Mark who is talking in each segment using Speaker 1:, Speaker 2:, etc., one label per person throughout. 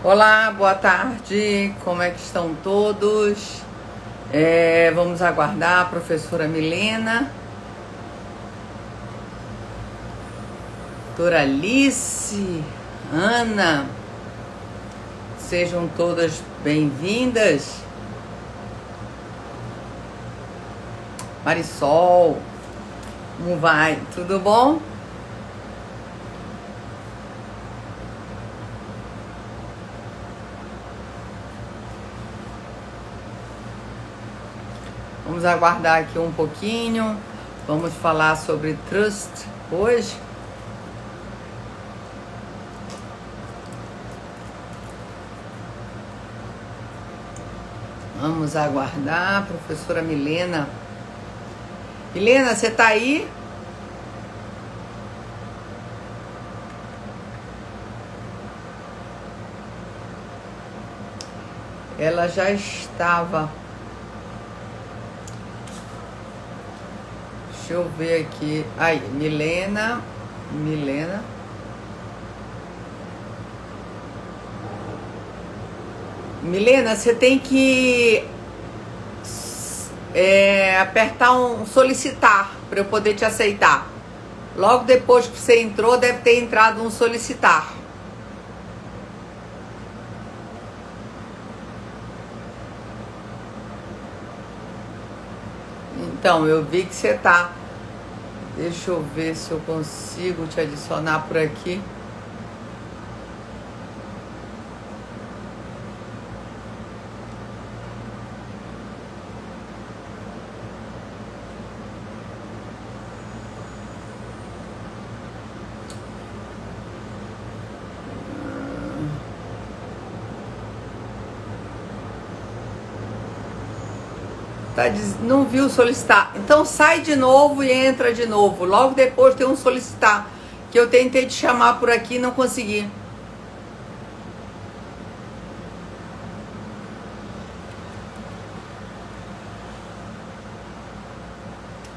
Speaker 1: Olá, boa tarde, como é que estão todos? Vamos aguardar a professora Milena, doutora Alice, Ana, sejam todas bem-vindas. Marisol, como vai? Tudo bom? Vamos aguardar aqui um pouquinho. Vamos falar sobre trust hoje. Vamos aguardar, professora Milena. Milena, você tá aí? Ela já estava. Deixa eu ver aqui. Aí, Milena. Milena, você tem que apertar um solicitar para eu poder te aceitar. Logo depois que você entrou, deve ter entrado um solicitar. Então, eu vi que você tá. Deixa eu ver se eu consigo te adicionar por aqui. Não viu solicitar. Então sai de novo e entra de novo. Logo depois tem um solicitar. Que eu tentei te chamar por aqui e não consegui.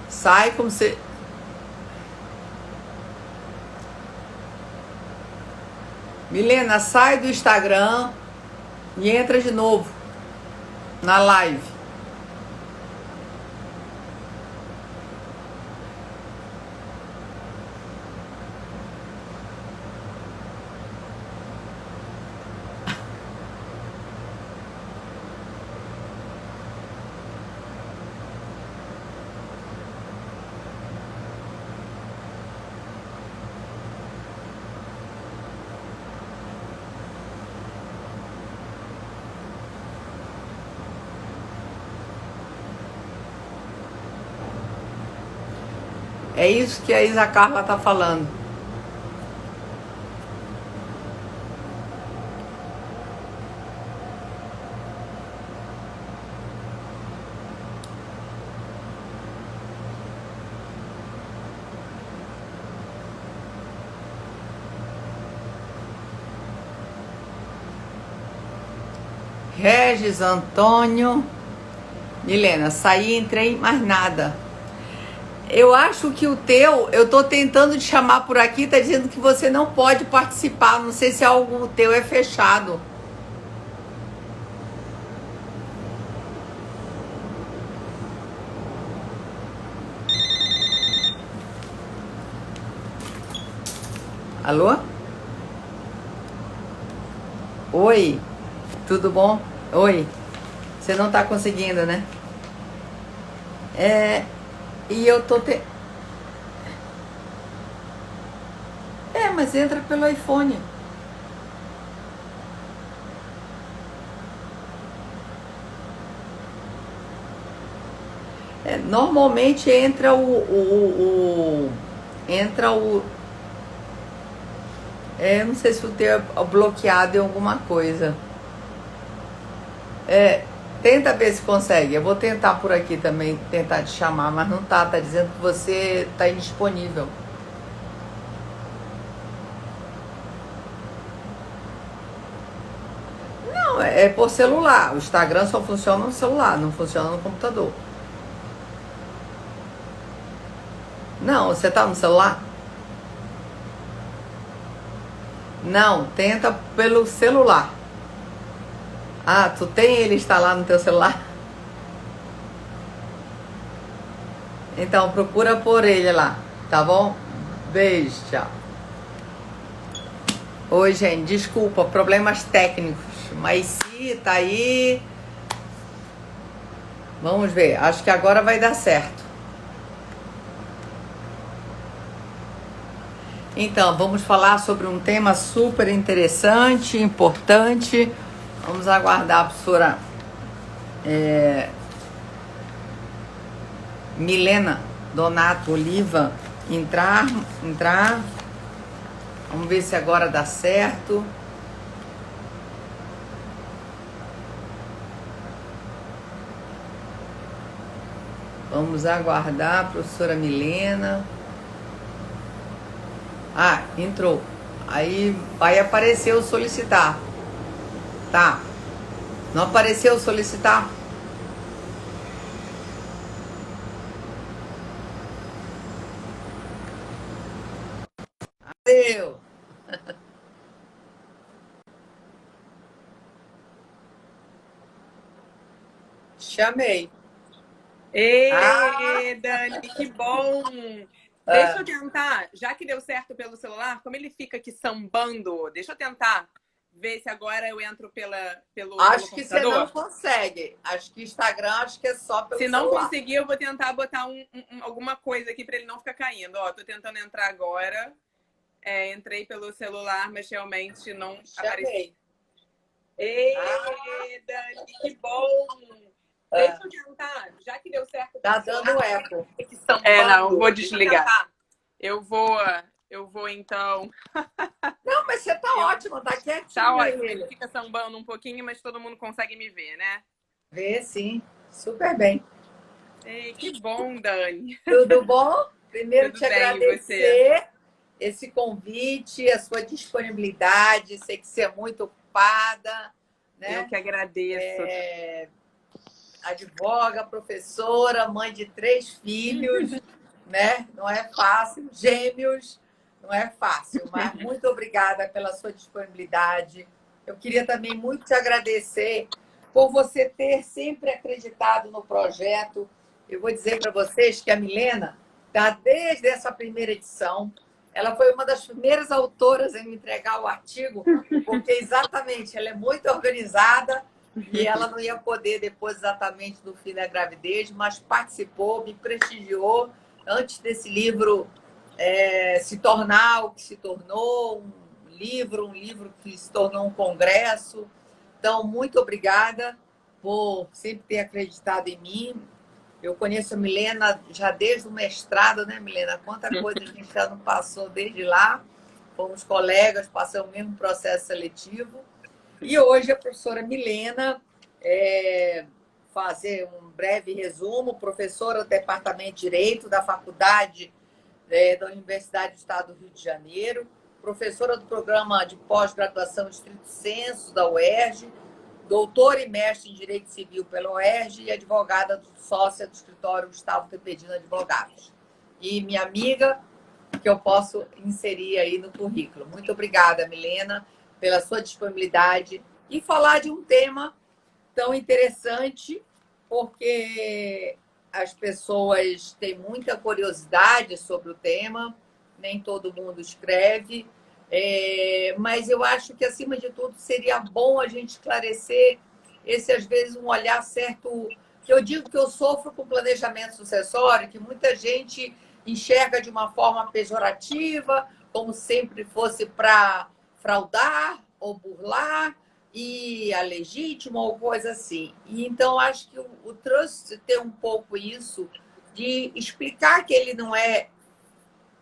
Speaker 1: Sai como se... Milena, sai do Instagram e entra de novo na live. É isso que a Isa Carla tá falando. Regis, Antônio, Milena, saí, entrei, mais nada. Eu acho que o teu, eu tô tentando te chamar por aqui, tá dizendo que você não pode participar. Não sei se algo teu é fechado. Alô? Oi, tudo bom? Oi, você não tá conseguindo, né? E eu tô mas entra pelo iPhone. Normalmente entra não sei se o teu é bloqueado em alguma coisa. Tenta ver se consegue. Eu vou tentar por aqui também, tentar te chamar, mas não tá dizendo que você tá indisponível. Não, é por celular. O Instagram só funciona no celular, não funciona no computador. Não, você tá no celular? Não, tenta pelo celular. Ah, tu tem ele instalado no teu celular? Então procura por ele lá, tá bom? Beijo, tchau. Oi, gente, desculpa, problemas técnicos, mas se tá aí, vamos ver, acho que agora vai dar certo. Então, vamos falar sobre um tema super interessante, importante. Vamos aguardar a professora Milena Donato Oliva entrar. Vamos ver se agora dá certo. Vamos aguardar a professora Milena. Ah, entrou. Aí vai aparecer o solicitar. Tá. Não apareceu o solicitar? Deu. Chamei. Ah,
Speaker 2: Ê, Dani, que bom! Deixa eu tentar, já que deu certo pelo celular, como ele fica aqui sambando, deixa eu tentar ver se agora eu entro pelo
Speaker 1: acho que você não
Speaker 2: computador.
Speaker 1: consegue. Acho que Instagram, acho que é só pelo
Speaker 2: Se não
Speaker 1: celular.
Speaker 2: conseguir, eu vou tentar botar alguma coisa aqui para ele não ficar caindo. Ó, tô tentando entrar agora. Entrei pelo celular, mas realmente não apareceu.
Speaker 1: Chamei.
Speaker 2: Ê, Dani, que bom! Deixa eu tentar, já que deu certo
Speaker 1: Tá
Speaker 2: pelo
Speaker 1: dando
Speaker 2: celular.
Speaker 1: eco.
Speaker 2: Não, vou desligar. Eu vou então.
Speaker 1: Não, mas você tá ótimo, tá
Speaker 2: Tá
Speaker 1: quietinho
Speaker 2: ótimo. Ele
Speaker 1: aí.
Speaker 2: fica sambando um pouquinho, mas todo mundo consegue me ver, né?
Speaker 1: Vê sim, super bem.
Speaker 2: Ei, que bom, Dani.
Speaker 1: Tudo bom? Primeiro
Speaker 2: Tudo
Speaker 1: te
Speaker 2: bem, e você?
Speaker 1: agradecer esse convite, a sua disponibilidade. Sei que você é muito ocupada,
Speaker 2: Eu
Speaker 1: né?
Speaker 2: que agradeço.
Speaker 1: Advoga, professora, mãe de 3 filhos, né? Não é fácil, gêmeos, não é fácil, mas muito obrigada pela sua disponibilidade. Eu queria também muito te agradecer por você ter sempre acreditado no projeto. Eu vou dizer para vocês que a Milena está desde essa primeira edição. Ela foi uma das primeiras autoras em me entregar o artigo, porque exatamente ela é muito organizada e ela não ia poder depois exatamente do fim da gravidez, mas participou, me prestigiou antes desse livro se tornar o que se tornou, um livro que se tornou um congresso. Então, muito obrigada por sempre ter acreditado em mim. Eu conheço a Milena já desde o mestrado, né, Milena? Quanta coisa a gente já não passou desde lá. Fomos colegas, passamos o mesmo processo seletivo. E hoje a professora Milena, fazer um breve resumo, professora do Departamento de Direito da Faculdade da Universidade do Estado do Rio de Janeiro, professora do programa de pós-graduação Estrito Sensu da UERJ, doutora e mestre em Direito Civil pela UERJ e advogada sócia do escritório Gustavo Tepedino Advogados. E minha amiga, que eu posso inserir aí no currículo. Muito obrigada, Milena, pela sua disponibilidade e falar de um tema tão interessante, porque as pessoas têm muita curiosidade sobre o tema, nem todo mundo escreve, mas eu acho que, acima de tudo, seria bom a gente esclarecer esse, às vezes, um olhar certo. Que eu digo que eu sofro com planejamento sucessório, que muita gente enxerga de uma forma pejorativa, como sempre fosse para fraudar ou burlar, e a legítima ou coisa assim. E então acho que o trust tem um pouco isso de explicar que ele não é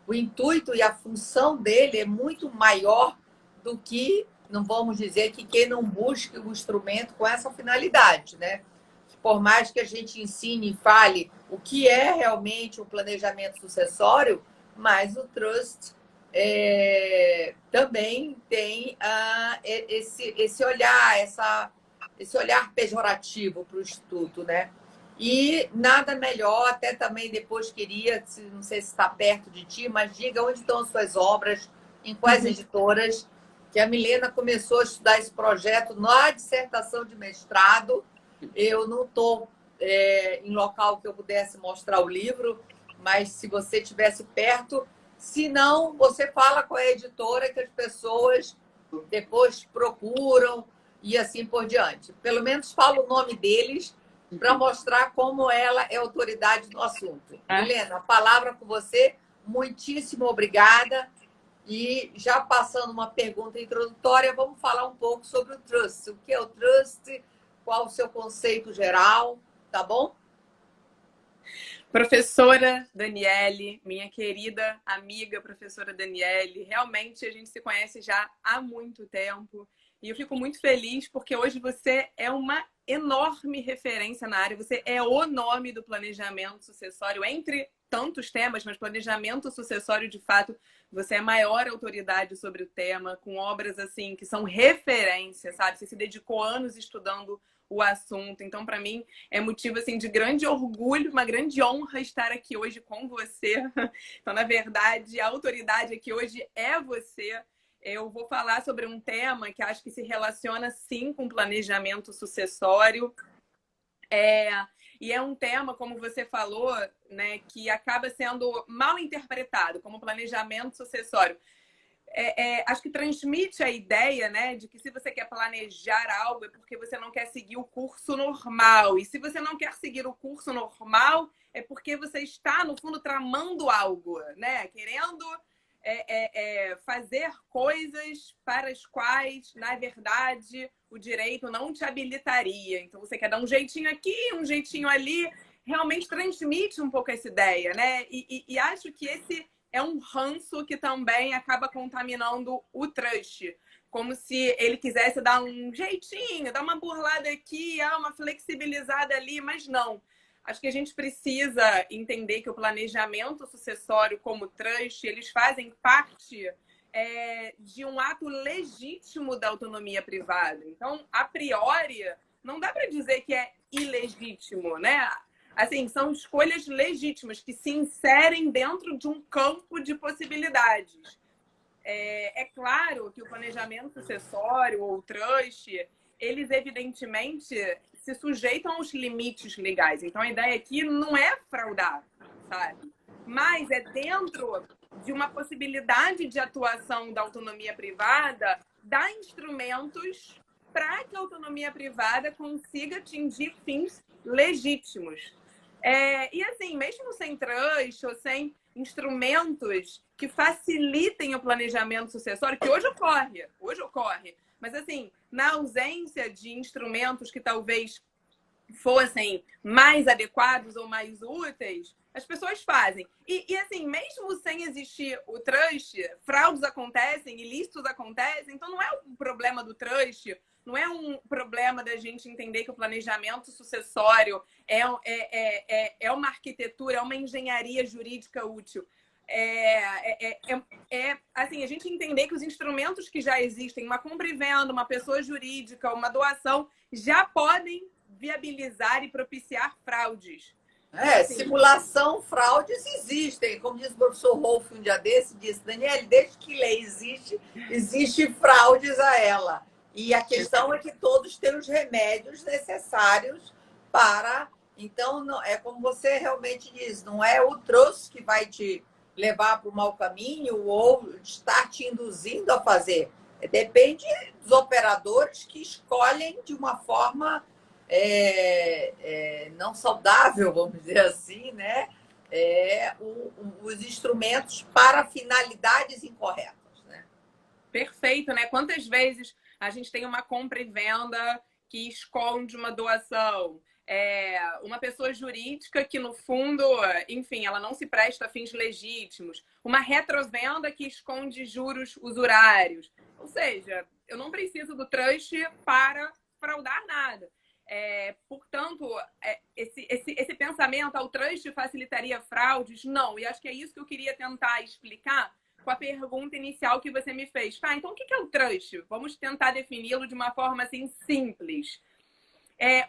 Speaker 1: o intuito e a função dele é muito maior do que, não vamos dizer que quem não busque o instrumento com essa finalidade, né? Por mais que a gente ensine e fale o que é realmente um planejamento sucessório, mas o trust também tem esse olhar, esse olhar pejorativo para o Instituto, né? E nada melhor, até também depois queria, não sei se está perto de ti, mas diga onde estão as suas obras, em quais editoras, que a Milena começou a estudar esse projeto na dissertação de mestrado. Eu não estou em local que eu pudesse mostrar o livro, mas se você estivesse perto, se não, você fala com a editora que as pessoas depois procuram e assim por diante. Pelo menos fala o nome deles para mostrar como ela é autoridade no assunto. Milena, a palavra com você. Muitíssimo obrigada. E já passando uma pergunta introdutória, vamos falar um pouco sobre o trust. O que é o trust? Qual o seu conceito geral? Tá bom?
Speaker 2: Professora Daniele, minha querida amiga professora Daniele, realmente a gente se conhece já há muito tempo e eu fico muito feliz porque hoje você é uma enorme referência na área, você é o nome do planejamento sucessório, entre tantos temas, mas planejamento sucessório, de fato, você é a maior autoridade sobre o tema, com obras assim que são referência, sabe? Você se dedicou anos estudando o assunto. Então, para mim, é motivo assim de grande orgulho, uma grande honra estar aqui hoje com você. Então, na verdade, a autoridade aqui hoje é você. Eu vou falar sobre um tema que acho que se relaciona sim com planejamento sucessório. E é um tema, como você falou, né, que acaba sendo mal interpretado como planejamento sucessório. Acho que transmite a ideia, né, de que se você quer planejar algo é porque você não quer seguir o curso normal. E se você não quer seguir o curso normal, é porque você está, no fundo, tramando algo, né? Querendo fazer coisas para as quais, na verdade, o direito não te habilitaria. Então, você quer dar um jeitinho aqui, um jeitinho ali. Realmente transmite um pouco essa ideia, né? E acho que esse é um ranço que também acaba contaminando o trust. Como se ele quisesse dar um jeitinho, dar uma burlada aqui, uma flexibilizada ali, mas não. Acho que a gente precisa entender que o planejamento sucessório como trust, eles fazem parte de um ato legítimo da autonomia privada. Então, a priori, não dá para dizer que é ilegítimo, né? Assim, são escolhas legítimas que se inserem dentro de um campo de possibilidades. É claro que o planejamento sucessório ou o trust, eles evidentemente se sujeitam aos limites legais. Então, a ideia aqui não é fraudar, sabe? Mas é dentro de uma possibilidade de atuação da autonomia privada, dar instrumentos para que a autonomia privada consiga atingir fins legítimos. E assim, mesmo sem trust ou sem instrumentos que facilitem o planejamento sucessório, que hoje ocorre, mas assim, na ausência de instrumentos que talvez fossem mais adequados ou mais úteis, as pessoas fazem. E assim, mesmo sem existir o trust, fraudes acontecem, ilícitos acontecem, então não é um problema do trust, não é um problema da gente entender que o planejamento sucessório é uma arquitetura, é uma engenharia jurídica útil. Assim, a gente entender que os instrumentos que já existem, uma compra e venda, uma pessoa jurídica, uma doação, já podem viabilizar e propiciar fraudes.
Speaker 1: Assim, simulação, fraudes existem. Como diz o professor Rolf um dia desse, disse, Daniele, desde que lei existe fraudes a ela. E a questão é que todos têm os remédios necessários para... Então, não, é como você realmente diz, não é o troço que vai te levar para o mau caminho ou estar te induzindo a fazer. Depende dos operadores que escolhem de uma forma não saudável, vamos dizer assim, né? Os instrumentos para finalidades incorretas. Né?
Speaker 2: Perfeito, né? Quantas vezes a gente tem uma compra e venda que esconde uma doação? Uma pessoa jurídica que, no fundo, enfim, ela não se presta a fins legítimos. Uma retrovenda que esconde juros usurários. Ou seja, eu não preciso do trust para fraudar nada. Portanto, esse pensamento, o trust facilitaria fraudes? Não. E acho que é isso que eu queria tentar explicar com a pergunta inicial que você me fez. Tá, então o que é o trust? Vamos tentar defini-lo de uma forma assim simples.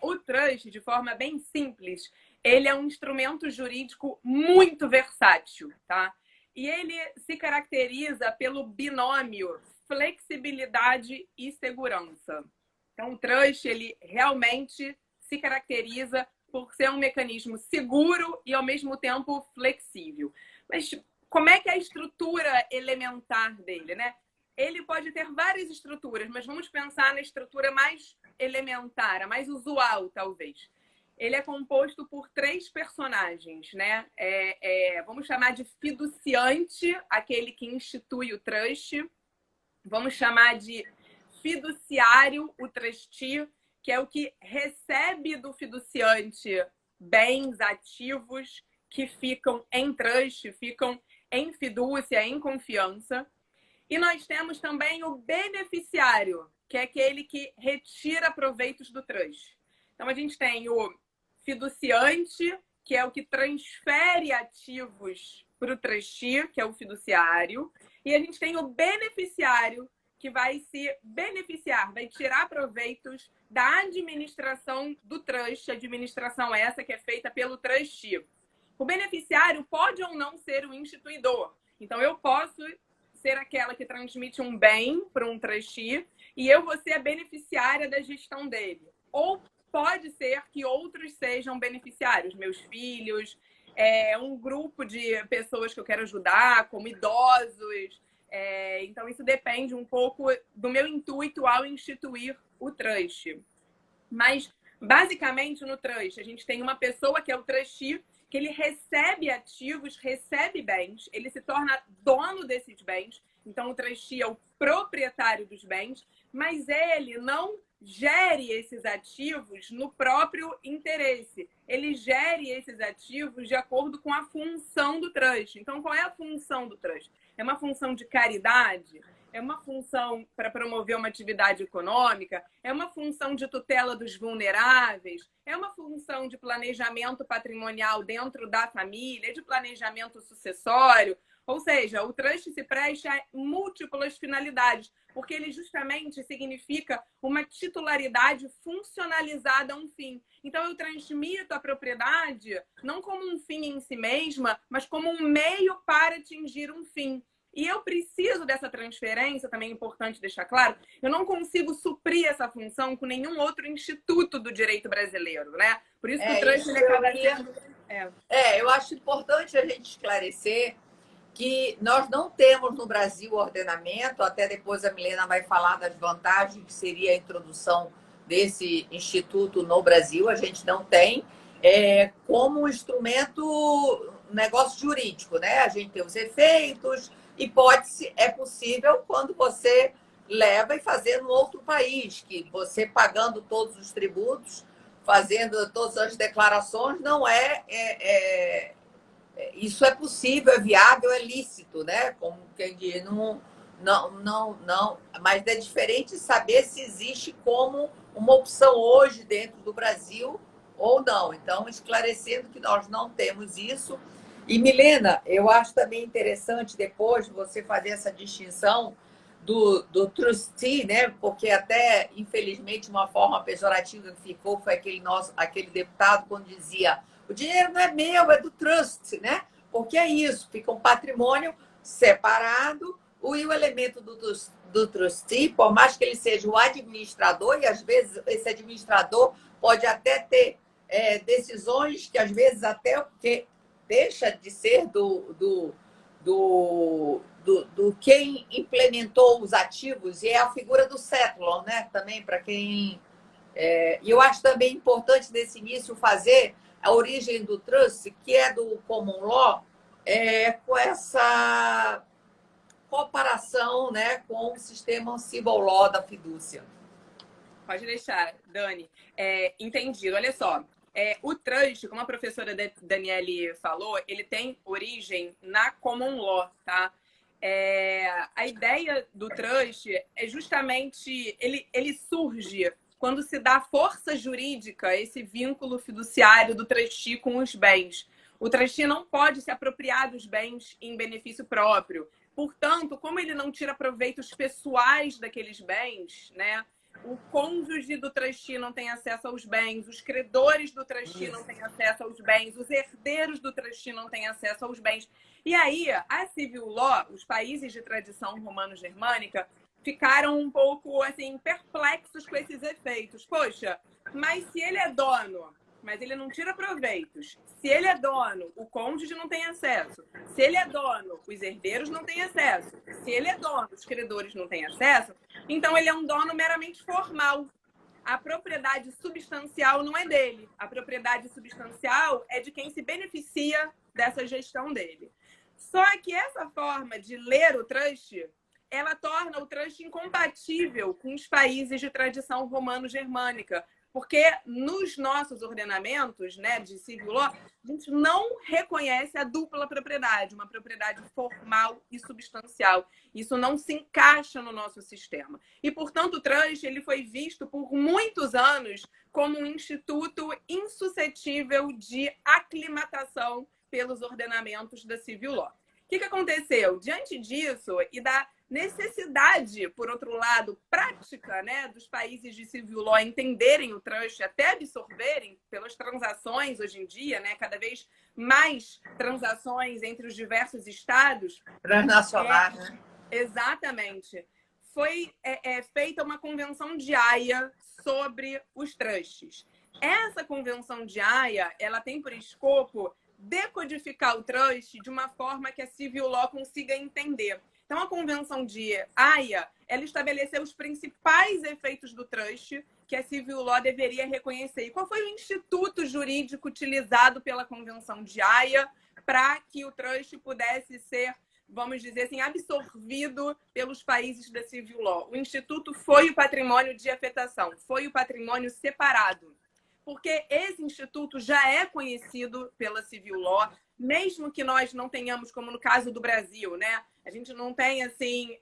Speaker 2: O trust, de forma bem simples, ele é um instrumento jurídico muito versátil, tá? E ele se caracteriza pelo binômio flexibilidade e segurança. Então, o trust, ele realmente se caracteriza por ser um mecanismo seguro e, ao mesmo tempo, flexível. Mas como é que é a estrutura elementar dele, né? Ele pode ter várias estruturas, mas vamos pensar na estrutura mais elementar, a mais usual, talvez. Ele é composto por 3 personagens, né? Vamos chamar de fiduciante, aquele que institui o trust. Vamos chamar de fiduciário, o trustee, que é o que recebe do fiduciante bens ativos que ficam em trust, ficam em fidúcia, em confiança. E nós temos também o beneficiário, que é aquele que retira proveitos do trust. Então, a gente tem o fiduciante, que é o que transfere ativos para o trustee, que é o fiduciário. E a gente tem o beneficiário, que vai se beneficiar, vai tirar proveitos da administração do trust, administração essa que é feita pelo trustee. O beneficiário pode ou não ser o instituidor. Então, eu posso ser aquela que transmite um bem para um trustee e eu vou ser a beneficiária da gestão dele. Ou pode ser que outros sejam beneficiários, meus filhos, um grupo de pessoas que eu quero ajudar, como idosos. Então, isso depende um pouco do meu intuito ao instituir o trust. Mas, basicamente, no trust, a gente tem uma pessoa que é o trustee, que ele recebe ativos, recebe bens, ele se torna dono desses bens. Então, o trustee é o proprietário dos bens, mas ele não gere esses ativos no próprio interesse. Ele gere esses ativos de acordo com a função do trust. Então, qual é a função do trust? É uma função de caridade? É uma função para promover uma atividade econômica? É uma função de tutela dos vulneráveis? É uma função de planejamento patrimonial dentro da família? De planejamento sucessório? Ou seja, o trust se presta a múltiplas finalidades, porque ele justamente significa uma titularidade funcionalizada a um fim. Então, eu transmito a propriedade não como um fim em si mesma, mas como um meio para atingir um fim. E eu preciso dessa transferência, também é importante deixar claro, eu não consigo suprir essa função com nenhum outro instituto do direito brasileiro, né? Por isso que o trust ele acaba sendo...
Speaker 1: Eu acho importante a gente esclarecer que nós não temos no Brasil ordenamento, até depois a Milena vai falar das vantagens que seria a introdução desse instituto no Brasil, a gente não tem como um instrumento, negócio jurídico, né? A gente tem os efeitos, hipótese é possível quando você leva e fazer no outro país, que você pagando todos os tributos, fazendo todas as declarações, não isso é possível, é viável, é lícito, né? Como quem diz, não, mas é diferente saber se existe como uma opção hoje dentro do Brasil ou não. Então, esclarecendo que nós não temos isso. E, Milena, eu acho também interessante depois você fazer essa distinção do trustee, né? Porque até, infelizmente, uma forma pejorativa que ficou foi aquele deputado quando dizia o dinheiro não é meu, é do trust, né? Porque é isso, fica um patrimônio separado. O elemento do trustee, por mais que ele seja o administrador, e às vezes esse administrador pode até ter decisões que às vezes até porque deixa de ser do quem implementou os ativos, e é a figura do settlor, né? Também para quem... E eu acho também importante nesse início fazer a origem do trust, que é do common law, com essa comparação, né, com o sistema civil law da fidúcia.
Speaker 2: Pode deixar, Dani. Entendido. Olha só, o trust, como a professora Daniele falou, ele tem origem na common law, tá? A ideia do trust é justamente, ele surge quando se dá força jurídica a esse vínculo fiduciário do trustee com os bens. O trustee não pode se apropriar dos bens em benefício próprio. Portanto, como ele não tira proveitos pessoais daqueles bens, né, o cônjuge do trustee não tem acesso aos bens, os credores do trustee não têm acesso aos bens, os herdeiros do trustee não têm acesso aos bens. E aí, a civil law, os países de tradição romano-germânica, ficaram um pouco assim perplexos com esses efeitos. Poxa, mas se ele é dono, mas ele não tira proveitos. Se ele é dono, o cônjuge não tem acesso. Se ele é dono, os herdeiros não têm acesso. Se ele é dono, os credores não têm acesso. Então, ele é um dono meramente formal. A propriedade substancial não é dele. A propriedade substancial é de quem se beneficia dessa gestão dele. Só que essa forma de ler o trust, ela torna o trust incompatível com os países de tradição romano-germânica. Porque nos nossos ordenamentos, né, de civil law, a gente não reconhece a dupla propriedade, uma propriedade formal e substancial. Isso não se encaixa no nosso sistema. E, portanto, o trust ele foi visto por muitos anos como um instituto insuscetível de aclimatação pelos ordenamentos da civil law. O que aconteceu? Diante disso e da necessidade, por outro lado, prática, né, dos países de civil law entenderem o trust, até absorverem pelas transações hoje em dia, né, cada vez mais transações entre os diversos estados.
Speaker 1: Transnacionais, né?
Speaker 2: Exatamente. Foi feita uma convenção de Haia sobre os trusts. Essa convenção de Haia, ela tem por escopo decodificar o trust de uma forma que a civil law consiga entender. Então, a Convenção de Haia, ela estabeleceu os principais efeitos do trust que a civil law deveria reconhecer. E qual foi o instituto jurídico utilizado pela Convenção de Haia para que o trust pudesse ser, vamos dizer assim, absorvido pelos países da civil law? O instituto foi o patrimônio de afetação, foi o patrimônio separado. Porque esse instituto já é conhecido pela civil law, mesmo que nós não tenhamos, como no caso do Brasil, né? A gente não tem, assim,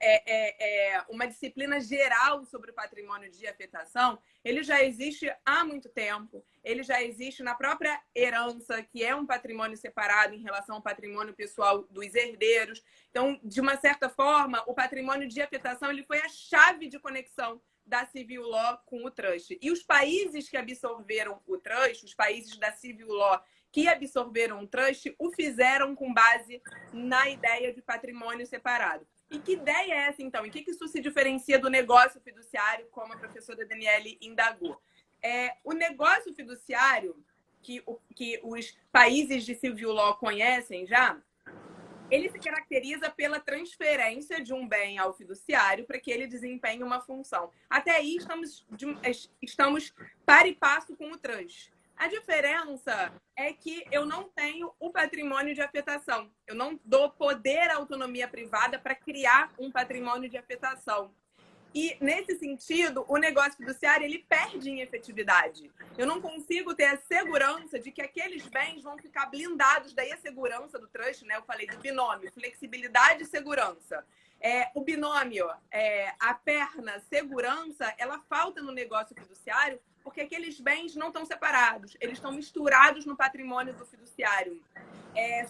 Speaker 2: uma disciplina geral sobre o patrimônio de afetação. Ele já existe há muito tempo. Ele já existe na própria herança, que é um patrimônio separado em relação ao patrimônio pessoal dos herdeiros. Então, de uma certa forma, o patrimônio de afetação ele foi a chave de conexão da civil law com o trust. E os países que absorveram o trust, os países da civil law que absorveram o trust, o fizeram com base na ideia de patrimônio separado. E que ideia é essa, então? Em que isso se diferencia do negócio fiduciário, como a professora Daniele indagou? O negócio fiduciário, que os países de civil law conhecem já, ele se caracteriza pela transferência de um bem ao fiduciário para que ele desempenhe uma função. Até aí, estamos par e passo com o trust. A diferença é que eu não tenho o patrimônio de afetação. Eu não dou poder à autonomia privada para criar um patrimônio de afetação. E, nesse sentido, o negócio fiduciário ele perde em efetividade. Eu não consigo ter a segurança de que aqueles bens vão ficar blindados. Daí a segurança do trust, né? Eu falei do binômio, flexibilidade e segurança. O binômio, a perna segurança, ela falta no negócio fiduciário porque aqueles bens não estão separados. Eles estão misturados no patrimônio do fiduciário.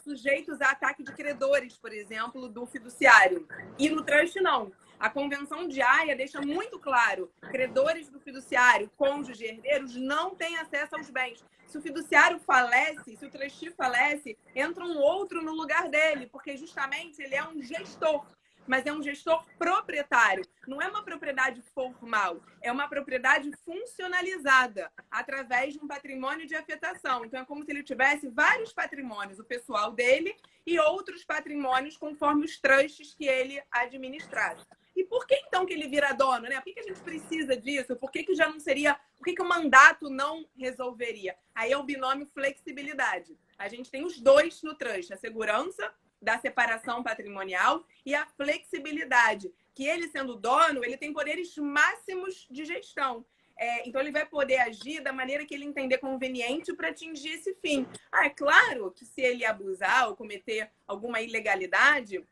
Speaker 2: Sujeitos a ataque de credores, por exemplo, do fiduciário. E no trust, não. A Convenção de Haia deixa muito claro, credores do fiduciário, cônjuges e herdeiros, não têm acesso aos bens. Se o fiduciário falece, se o trustee falece, entra um outro no lugar dele, porque justamente ele é um gestor. Mas é um gestor proprietário. Não é uma propriedade formal, é uma propriedade funcionalizada através de um patrimônio de afetação. Então, é como se ele tivesse vários patrimônios, o pessoal dele e outros patrimônios conforme os trusts que ele administrasse. E por que, então, que ele vira dono, né? Por que a gente precisa disso? Por que já não seria... Por que o mandato não resolveria? Aí é o binômio flexibilidade. A gente tem os dois no trust, a segurança da separação patrimonial e a flexibilidade, que ele sendo dono, ele tem poderes máximos de gestão. Então, ele vai poder agir da maneira que ele entender conveniente para atingir esse fim. É claro que se ele abusar ou cometer alguma ilegalidade,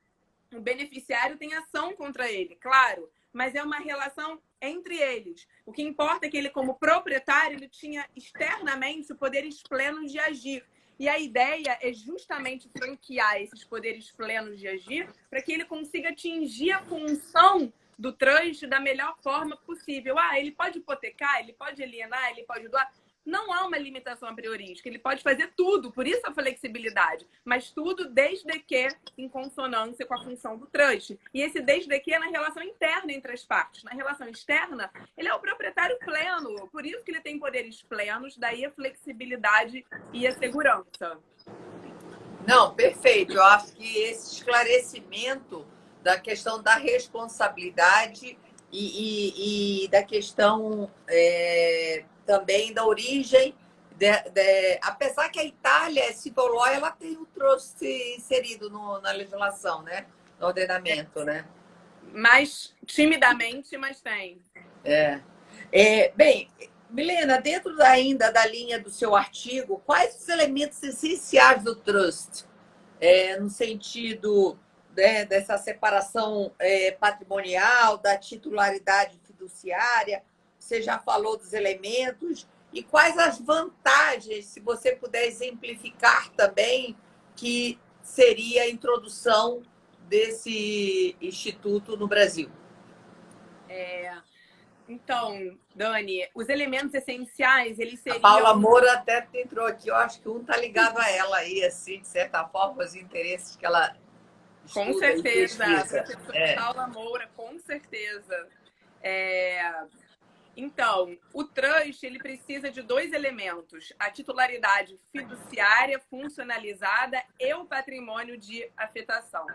Speaker 2: o beneficiário tem ação contra ele, claro, mas é uma relação entre eles. O que importa é que ele, como proprietário, ele tinha externamente poderes plenos de agir. E a ideia é justamente franquear esses poderes plenos de agir para que ele consiga atingir a função do trust da melhor forma possível. Ah, ele pode hipotecar, ele pode alienar, ele pode doar. Não há uma limitação a priorística, ele pode fazer tudo, por isso a flexibilidade, mas tudo desde que em consonância com a função do trust. E esse desde que é na relação interna entre as partes. Na relação externa, ele é o proprietário pleno, por isso que ele tem poderes plenos, daí a flexibilidade e a segurança.
Speaker 1: Não, perfeito. Eu acho que esse esclarecimento da questão da responsabilidade e da questão também da origem, apesar que a Itália, se doló, ela tem o trust inserido na legislação, né? No ordenamento, né?
Speaker 2: Mais timidamente, mas tem.
Speaker 1: Bem, Milena, dentro ainda da linha do seu artigo, quais os elementos essenciais do trust? No sentido, né, dessa separação patrimonial, da titularidade fiduciária, você já falou dos elementos, e quais as vantagens, se você puder exemplificar também, que seria a introdução desse instituto no Brasil?
Speaker 2: Então, Dani, os elementos essenciais, eles seriam...
Speaker 1: A Paula Moura até entrou aqui, eu acho que um está ligado a ela aí, assim, de certa forma, os interesses que ela estuda.
Speaker 2: Com certeza, a professora Paula Moura, com certeza. Então, o trust, ele precisa de 2 elementos, a titularidade fiduciária funcionalizada e o patrimônio de afetação.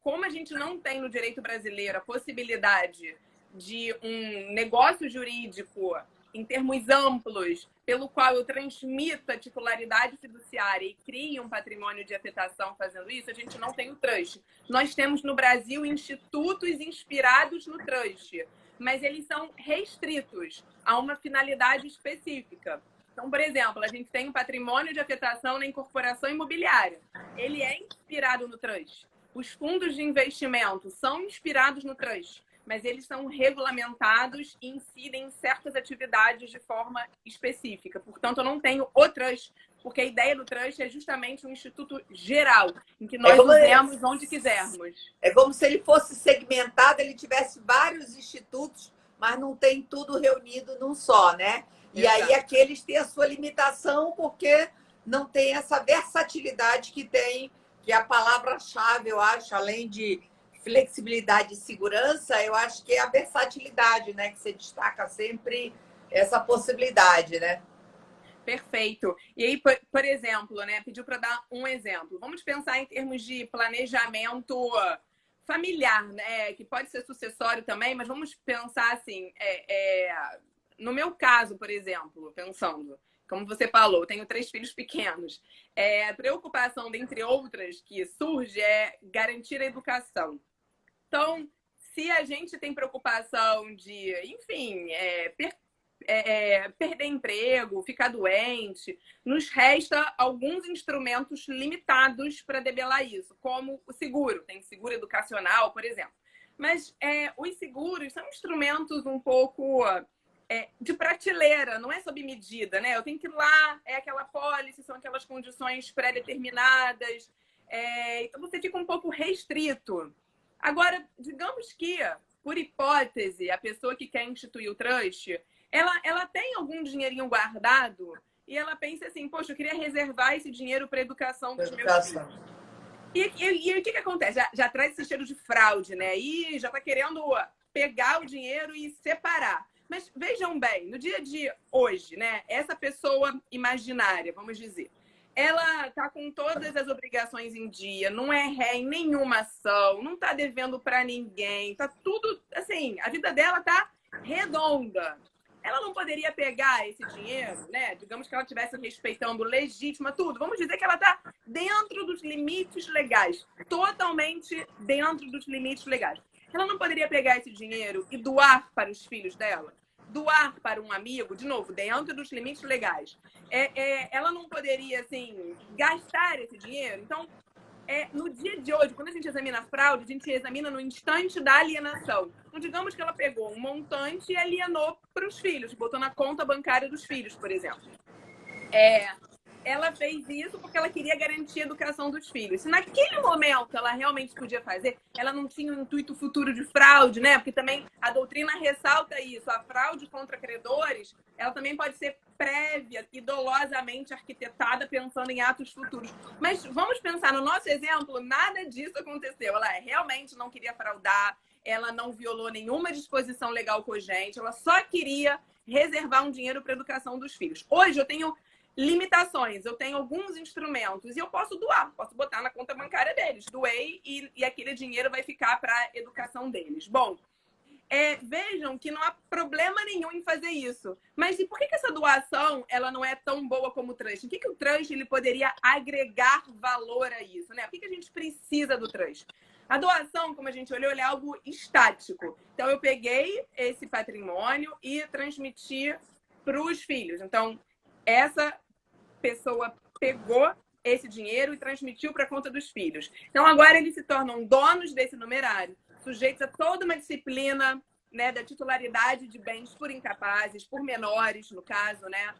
Speaker 2: Como a gente não tem no direito brasileiro a possibilidade de um negócio jurídico em termos amplos, pelo qual eu transmito a titularidade fiduciária e crie um patrimônio de afetação fazendo isso, a gente não tem o trust. Nós temos no Brasil institutos inspirados no trust, mas eles são restritos a uma finalidade específica. Então, por exemplo, a gente tem um patrimônio de afetação na incorporação imobiliária. Ele é inspirado no trust. Os fundos de investimento são inspirados no trust, mas eles são regulamentados e incidem em certas atividades de forma específica. Portanto, eu não tenho o trust, porque a ideia do trust é justamente um instituto geral, em que nós usemos onde quisermos.
Speaker 1: É como se ele fosse segmentado, ele tivesse vários institutos, mas não tem tudo reunido num só, né? E
Speaker 2: Exato.
Speaker 1: Aí aqueles têm a sua limitação, porque não tem essa versatilidade que tem, que é a palavra-chave, eu acho, além de flexibilidade e segurança, eu acho que é a versatilidade, né? Que você destaca sempre essa possibilidade, né?
Speaker 2: Perfeito. E aí, por exemplo, né? Pediu para dar um exemplo. Vamos pensar em termos de planejamento familiar, né? Que pode ser sucessório também, mas vamos pensar assim, no meu caso, por exemplo, pensando, como você falou, eu tenho 3 filhos pequenos. A preocupação, dentre outras, que surge é garantir a educação. Então, se a gente tem preocupação de, enfim, perder emprego, ficar doente, nos resta alguns instrumentos limitados para debelar isso, como o seguro. Tem seguro educacional, por exemplo. Mas os seguros são instrumentos um pouco de prateleira, não é sob medida, né? Eu tenho que ir lá, é aquela pólice, são aquelas condições pré-determinadas. Então, você fica um pouco restrito. Agora, digamos que, por hipótese, a pessoa que quer instituir o trust, ela tem algum dinheirinho guardado e ela pensa assim, poxa, eu queria reservar esse dinheiro para a educação dos meus filhos. E o que acontece? Já traz esse cheiro de fraude, né? E já está querendo pegar o dinheiro e separar. Mas vejam bem, no dia de hoje, né? Essa pessoa imaginária, vamos dizer, ela está com todas as obrigações em dia, não é ré em nenhuma ação, não está devendo para ninguém, está tudo assim, a vida dela está redonda. Ela não poderia pegar esse dinheiro, né? Digamos que ela estivesse respeitando legítima, tudo. Vamos dizer que ela está dentro dos limites legais, totalmente dentro dos limites legais. Ela não poderia pegar esse dinheiro e doar para os filhos dela? Doar para um amigo, de novo, dentro dos limites legais. Ela não poderia, assim, gastar esse dinheiro? Então, no dia de hoje, quando a gente examina a fraude, a gente examina no instante da alienação. Então, digamos que ela pegou um montante e alienou para os filhos, botou na conta bancária dos filhos, por exemplo. ela fez isso porque ela queria garantir a educação dos filhos. Se naquele momento ela realmente podia fazer, ela não tinha um intuito futuro de fraude, né? Porque também a doutrina ressalta isso. A fraude contra credores, ela também pode ser prévia e dolosamente arquitetada pensando em atos futuros. Mas vamos pensar, no nosso exemplo, nada disso aconteceu. Ela realmente não queria fraudar, ela não violou nenhuma disposição legal cogente, ela só queria reservar um dinheiro para a educação dos filhos. Hoje eu tenho limitações, eu tenho alguns instrumentos e eu posso doar, posso botar na conta bancária deles. Doei e aquele dinheiro vai ficar para a educação deles. Bom, vejam que não há problema nenhum em fazer isso. Mas e por que essa doação ela não é tão boa como o trust? O que o trust ele poderia agregar valor a isso? Né? Por que a gente precisa do trust? A doação, como a gente olhou, é algo estático. Então, eu peguei esse patrimônio e transmiti para os filhos. Então, essa pessoa pegou esse dinheiro e transmitiu para a conta dos filhos. Então, agora eles se tornam donos desse numerário, sujeitos a toda uma disciplina, né, da titularidade de bens por incapazes, por menores, no caso, né?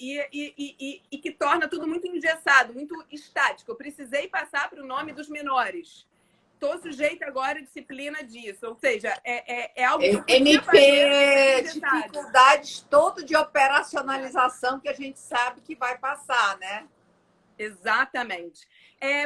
Speaker 2: E que torna tudo muito engessado, muito estático. Eu precisei passar para o nome dos menores. Estou sujeita agora à disciplina disso. Ou seja, é algo que eu podia fazer,
Speaker 1: dificuldades todo de operacionalização que a gente sabe que vai passar, né?
Speaker 2: Exatamente.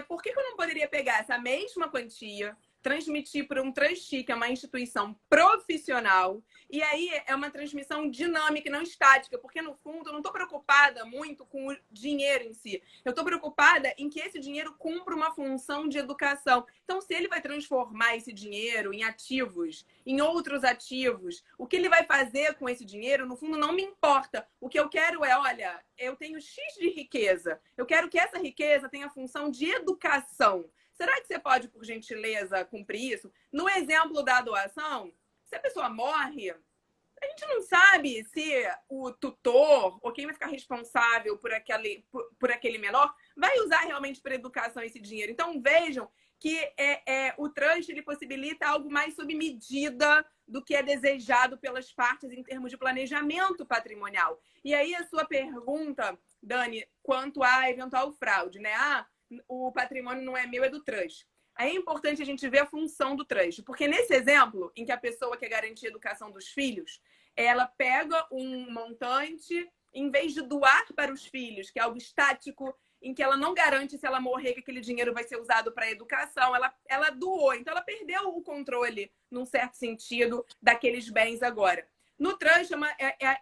Speaker 2: Por que eu não poderia pegar essa mesma quantia, transmitir para um trustee, que é uma instituição profissional, e aí é uma transmissão dinâmica e não estática, porque no fundo eu não estou preocupada muito com o dinheiro em si. Eu estou preocupada em que esse dinheiro cumpra uma função de educação. Então, se ele vai transformar esse dinheiro em ativos, em outros ativos, o que ele vai fazer com esse dinheiro, no fundo, não me importa. O que eu quero é, olha, eu tenho X de riqueza. Eu quero que essa riqueza tenha função de educação. Será que você pode, por gentileza, cumprir isso? No exemplo da doação, se a pessoa morre, a gente não sabe se o tutor ou quem vai ficar responsável por aquele menor vai usar realmente para educação esse dinheiro. Então, vejam que o trust ele possibilita algo mais sob medida do que é desejado pelas partes em termos de planejamento patrimonial. E aí a sua pergunta, Dani, quanto à eventual fraude, né? O patrimônio não é meu, é do trust. Aí é importante a gente ver a função do trust, porque nesse exemplo, em que a pessoa quer garantir a educação dos filhos, ela pega um montante, em vez de doar para os filhos, que é algo estático, em que ela não garante se ela morrer que aquele dinheiro vai ser usado para a educação, ela doou. Então, ela perdeu o controle, num certo sentido, daqueles bens agora. No trust,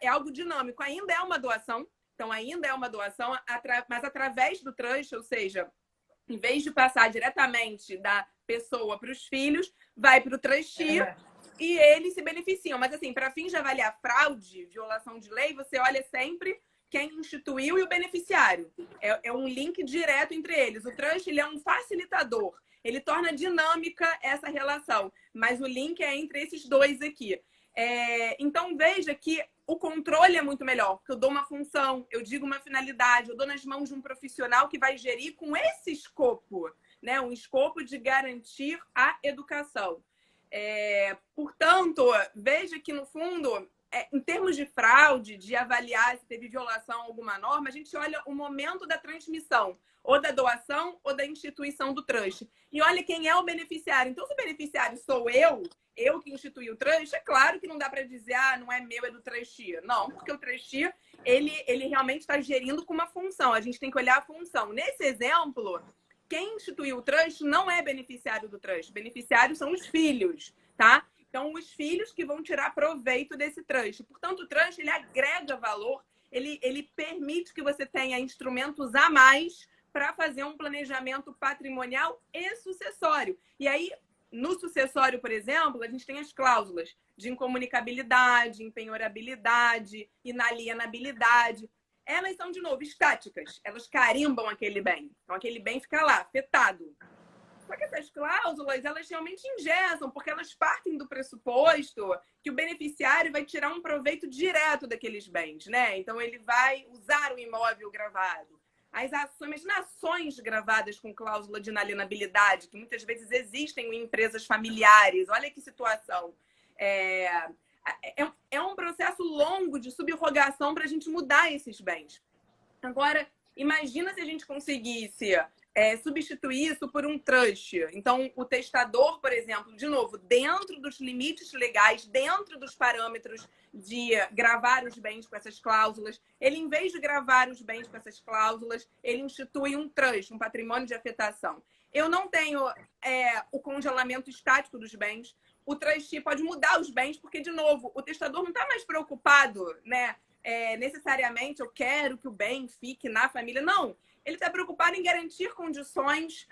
Speaker 2: é algo dinâmico. Ainda é uma doação, então ainda é uma doação, mas através do trust, ou seja, em vez de passar diretamente da pessoa para os filhos, vai para o trustee e eles se beneficiam. Mas, assim, para fins de avaliar fraude, violação de lei, você olha sempre quem instituiu e o beneficiário. É um link direto entre eles. O trust ele é um facilitador. Ele torna dinâmica essa relação. Mas o link é entre esses dois aqui. Então, veja que o controle é muito melhor, porque eu dou uma função, eu digo uma finalidade, eu dou nas mãos de um profissional que vai gerir com esse escopo, né? Um escopo de garantir a educação. Portanto, veja que, no fundo, em termos de fraude, de avaliar se teve violação a alguma norma, a gente olha o momento da transmissão, ou da doação, ou da instituição do trust. E olha quem é o beneficiário. Então, se o beneficiário sou eu que instituí o trust, é claro que não dá para dizer, não é meu, é do trustee. Não, porque o trustee, ele realmente está gerindo com uma função. A gente tem que olhar a função. Nesse exemplo, quem instituiu o trust não é beneficiário do trust. Beneficiários são os filhos, tá? Então, os filhos que vão tirar proveito desse trust. Portanto, o trust, ele agrega valor, ele permite que você tenha instrumentos a mais para fazer um planejamento patrimonial e sucessório. E aí, no sucessório, por exemplo, a gente tem as cláusulas de incomunicabilidade, empenhorabilidade, inalienabilidade. Elas são, de novo, estáticas. Elas carimbam aquele bem. Então, aquele bem fica lá, afetado. Só que essas cláusulas, elas realmente engessam, porque elas partem do pressuposto que o beneficiário vai tirar um proveito direto daqueles bens, né? Então, ele vai usar o imóvel gravado. As ações, imagina ações gravadas com cláusula de inalienabilidade, que muitas vezes existem em empresas familiares. Olha que situação. É um processo longo de subrogação para a gente mudar esses bens. Agora, imagina se a gente conseguisse substituir isso por um trust. Então, o testador, por exemplo, de novo, dentro dos limites legais, dentro dos parâmetros de gravar os bens com essas cláusulas, ele, em vez de gravar os bens com essas cláusulas, ele institui um trust, um patrimônio de afetação. Eu não tenho o congelamento estático dos bens. O trustee pode mudar os bens, porque, de novo, o testador não está mais preocupado, né? Necessariamente, eu quero que o bem fique na família. Não. Ele está preocupado em garantir condições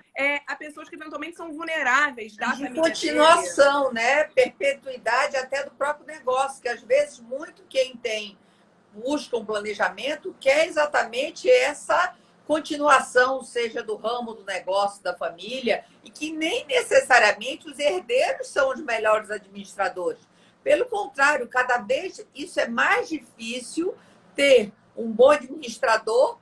Speaker 2: a pessoas que eventualmente são vulneráveis da família dele.
Speaker 1: Continuação, né? Perpetuidade até do próprio negócio, que às vezes muito quem busca um planejamento quer exatamente essa continuação, seja do ramo do negócio da família, e que nem necessariamente os herdeiros são os melhores administradores. Pelo contrário, cada vez isso é mais difícil ter um bom administrador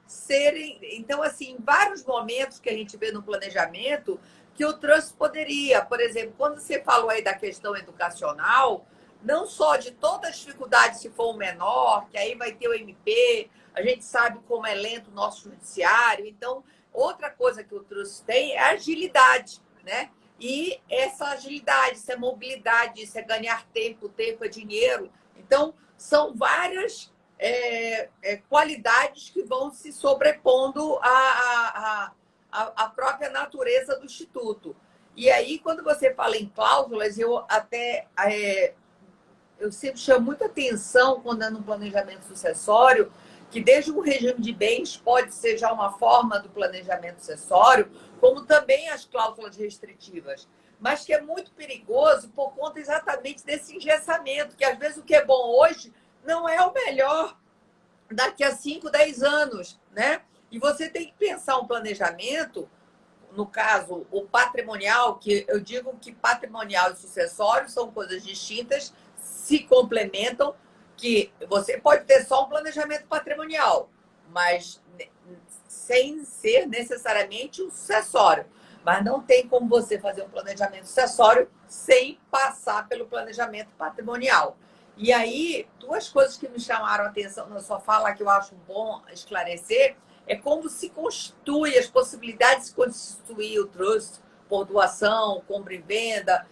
Speaker 1: Então, assim, em vários momentos que a gente vê no planejamento, que o trust poderia, por exemplo, quando você falou aí da questão educacional, não só de toda a dificuldade se for um menor, que aí vai ter o MP, a gente sabe como é lento o nosso judiciário. Então, outra coisa que o trust tem é a agilidade, né? E essa agilidade, essa mobilidade, isso é ganhar tempo, tempo é dinheiro. Então, são várias qualidades que vão se sobrepondo à própria natureza do Instituto. E aí, quando você fala em cláusulas, eu sempre chamo muita atenção quando é no planejamento sucessório, que desde o regime de bens pode ser já uma forma do planejamento sucessório, como também as cláusulas restritivas, mas que é muito perigoso por conta exatamente desse engessamento, que às vezes o que é bom hoje não é o melhor daqui a 5, 10 anos, né? E você tem que pensar um planejamento, no caso, o patrimonial, que eu digo que patrimonial e sucessório são coisas distintas, se complementam, que você pode ter só um planejamento patrimonial, mas sem ser necessariamente um sucessório. Mas não tem como você fazer um planejamento sucessório sem passar pelo planejamento patrimonial. E aí, duas coisas que me chamaram a atenção na sua fala, que eu acho bom esclarecer, é como se constitui, as possibilidades de se constituir o trust por doação, compra e venda,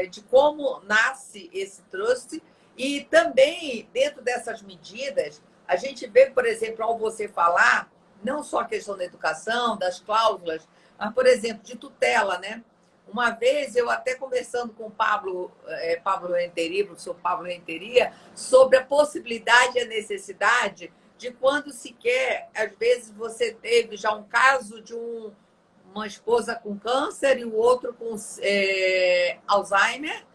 Speaker 1: de como nasce esse trust. E também, dentro dessas medidas, a gente vê, por exemplo, ao você falar, não só a questão da educação, das cláusulas, mas, por exemplo, de tutela, né? Uma vez, eu até conversando com o Pablo Renteria, o professor Pablo Renteria, sobre a possibilidade e a necessidade de quando se quer, às vezes você teve já um caso de uma esposa com câncer e o outro com Alzheimer,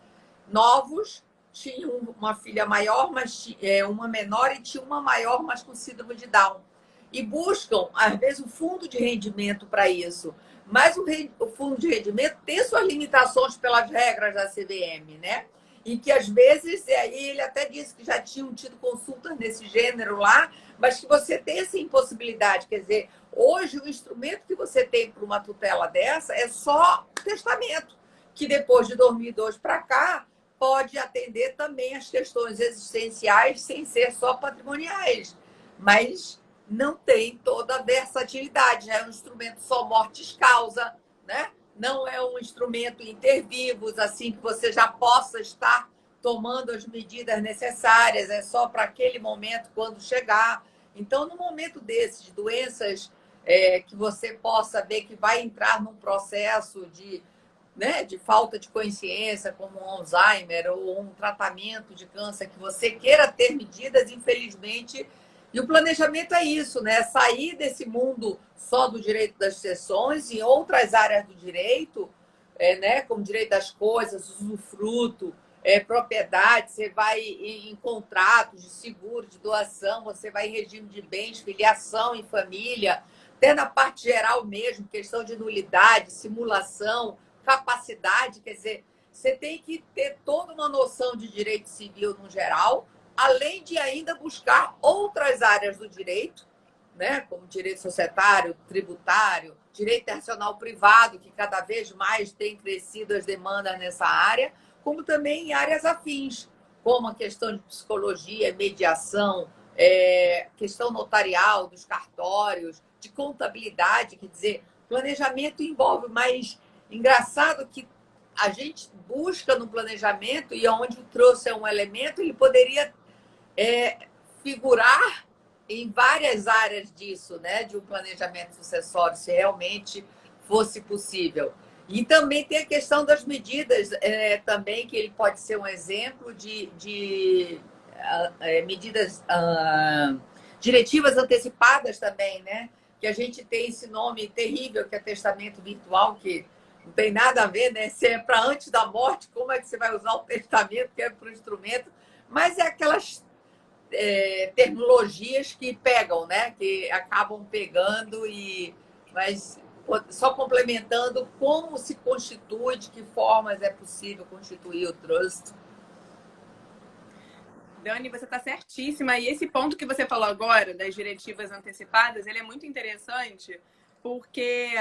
Speaker 1: novos, tinha uma filha maior, mas uma menor, e tinha uma maior, mas com síndrome de Down. E buscam, às vezes, um fundo de rendimento para isso. Mas o fundo de rendimento tem suas limitações pelas regras da CVM, né? E que, às vezes, aí ele até disse que já tinham tido consultas nesse gênero lá, mas que você tem essa impossibilidade. Quer dizer, hoje o instrumento que você tem para uma tutela dessa é só testamento, que depois de 2002 para cá pode atender também as questões existenciais sem ser só patrimoniais. Mas não tem toda a versatilidade, é um instrumento só mortis causa, né? Não é um instrumento inter vivos, assim, que você já possa estar tomando as medidas necessárias, é só para aquele momento, quando chegar. Então, no momento desses, de doenças que você possa ver que vai entrar num processo de falta de consciência, como um Alzheimer ou um tratamento de câncer, que você queira ter medidas, infelizmente. E o planejamento é isso, né? Sair desse mundo só do direito das sucessões e outras áreas do direito, como direito das coisas, usufruto, propriedade, você vai em contratos de seguro, de doação, você vai em regime de bens, filiação em família, até na parte geral mesmo, questão de nulidade, simulação, capacidade, quer dizer, você tem que ter toda uma noção de direito civil no geral, além de ainda buscar outras áreas do direito, né, como direito societário, tributário, direito internacional privado, que cada vez mais tem crescido as demandas nessa área, como também em áreas afins, como a questão de psicologia, mediação, questão notarial, dos cartórios, de contabilidade, quer dizer, planejamento envolve, mas engraçado que a gente busca no planejamento, e onde o trouxe é um elemento, ele poderia figurar em várias áreas disso, né? De um planejamento sucessório, se realmente fosse possível. E também tem a questão das medidas, também, que ele pode ser um exemplo de medidas, diretivas antecipadas também, né? Que a gente tem esse nome terrível, que é testamento virtual, que não tem nada a ver, né? Se é para antes da morte, como é que você vai usar o testamento, que é para o instrumento? Mas é aquelas terminologias que pegam, né? Que acabam pegando, mas só complementando como se constitui, de que formas é possível constituir o trust.
Speaker 2: Dani, você está certíssima. E esse ponto que você falou agora, das diretivas antecipadas, ele é muito interessante, porque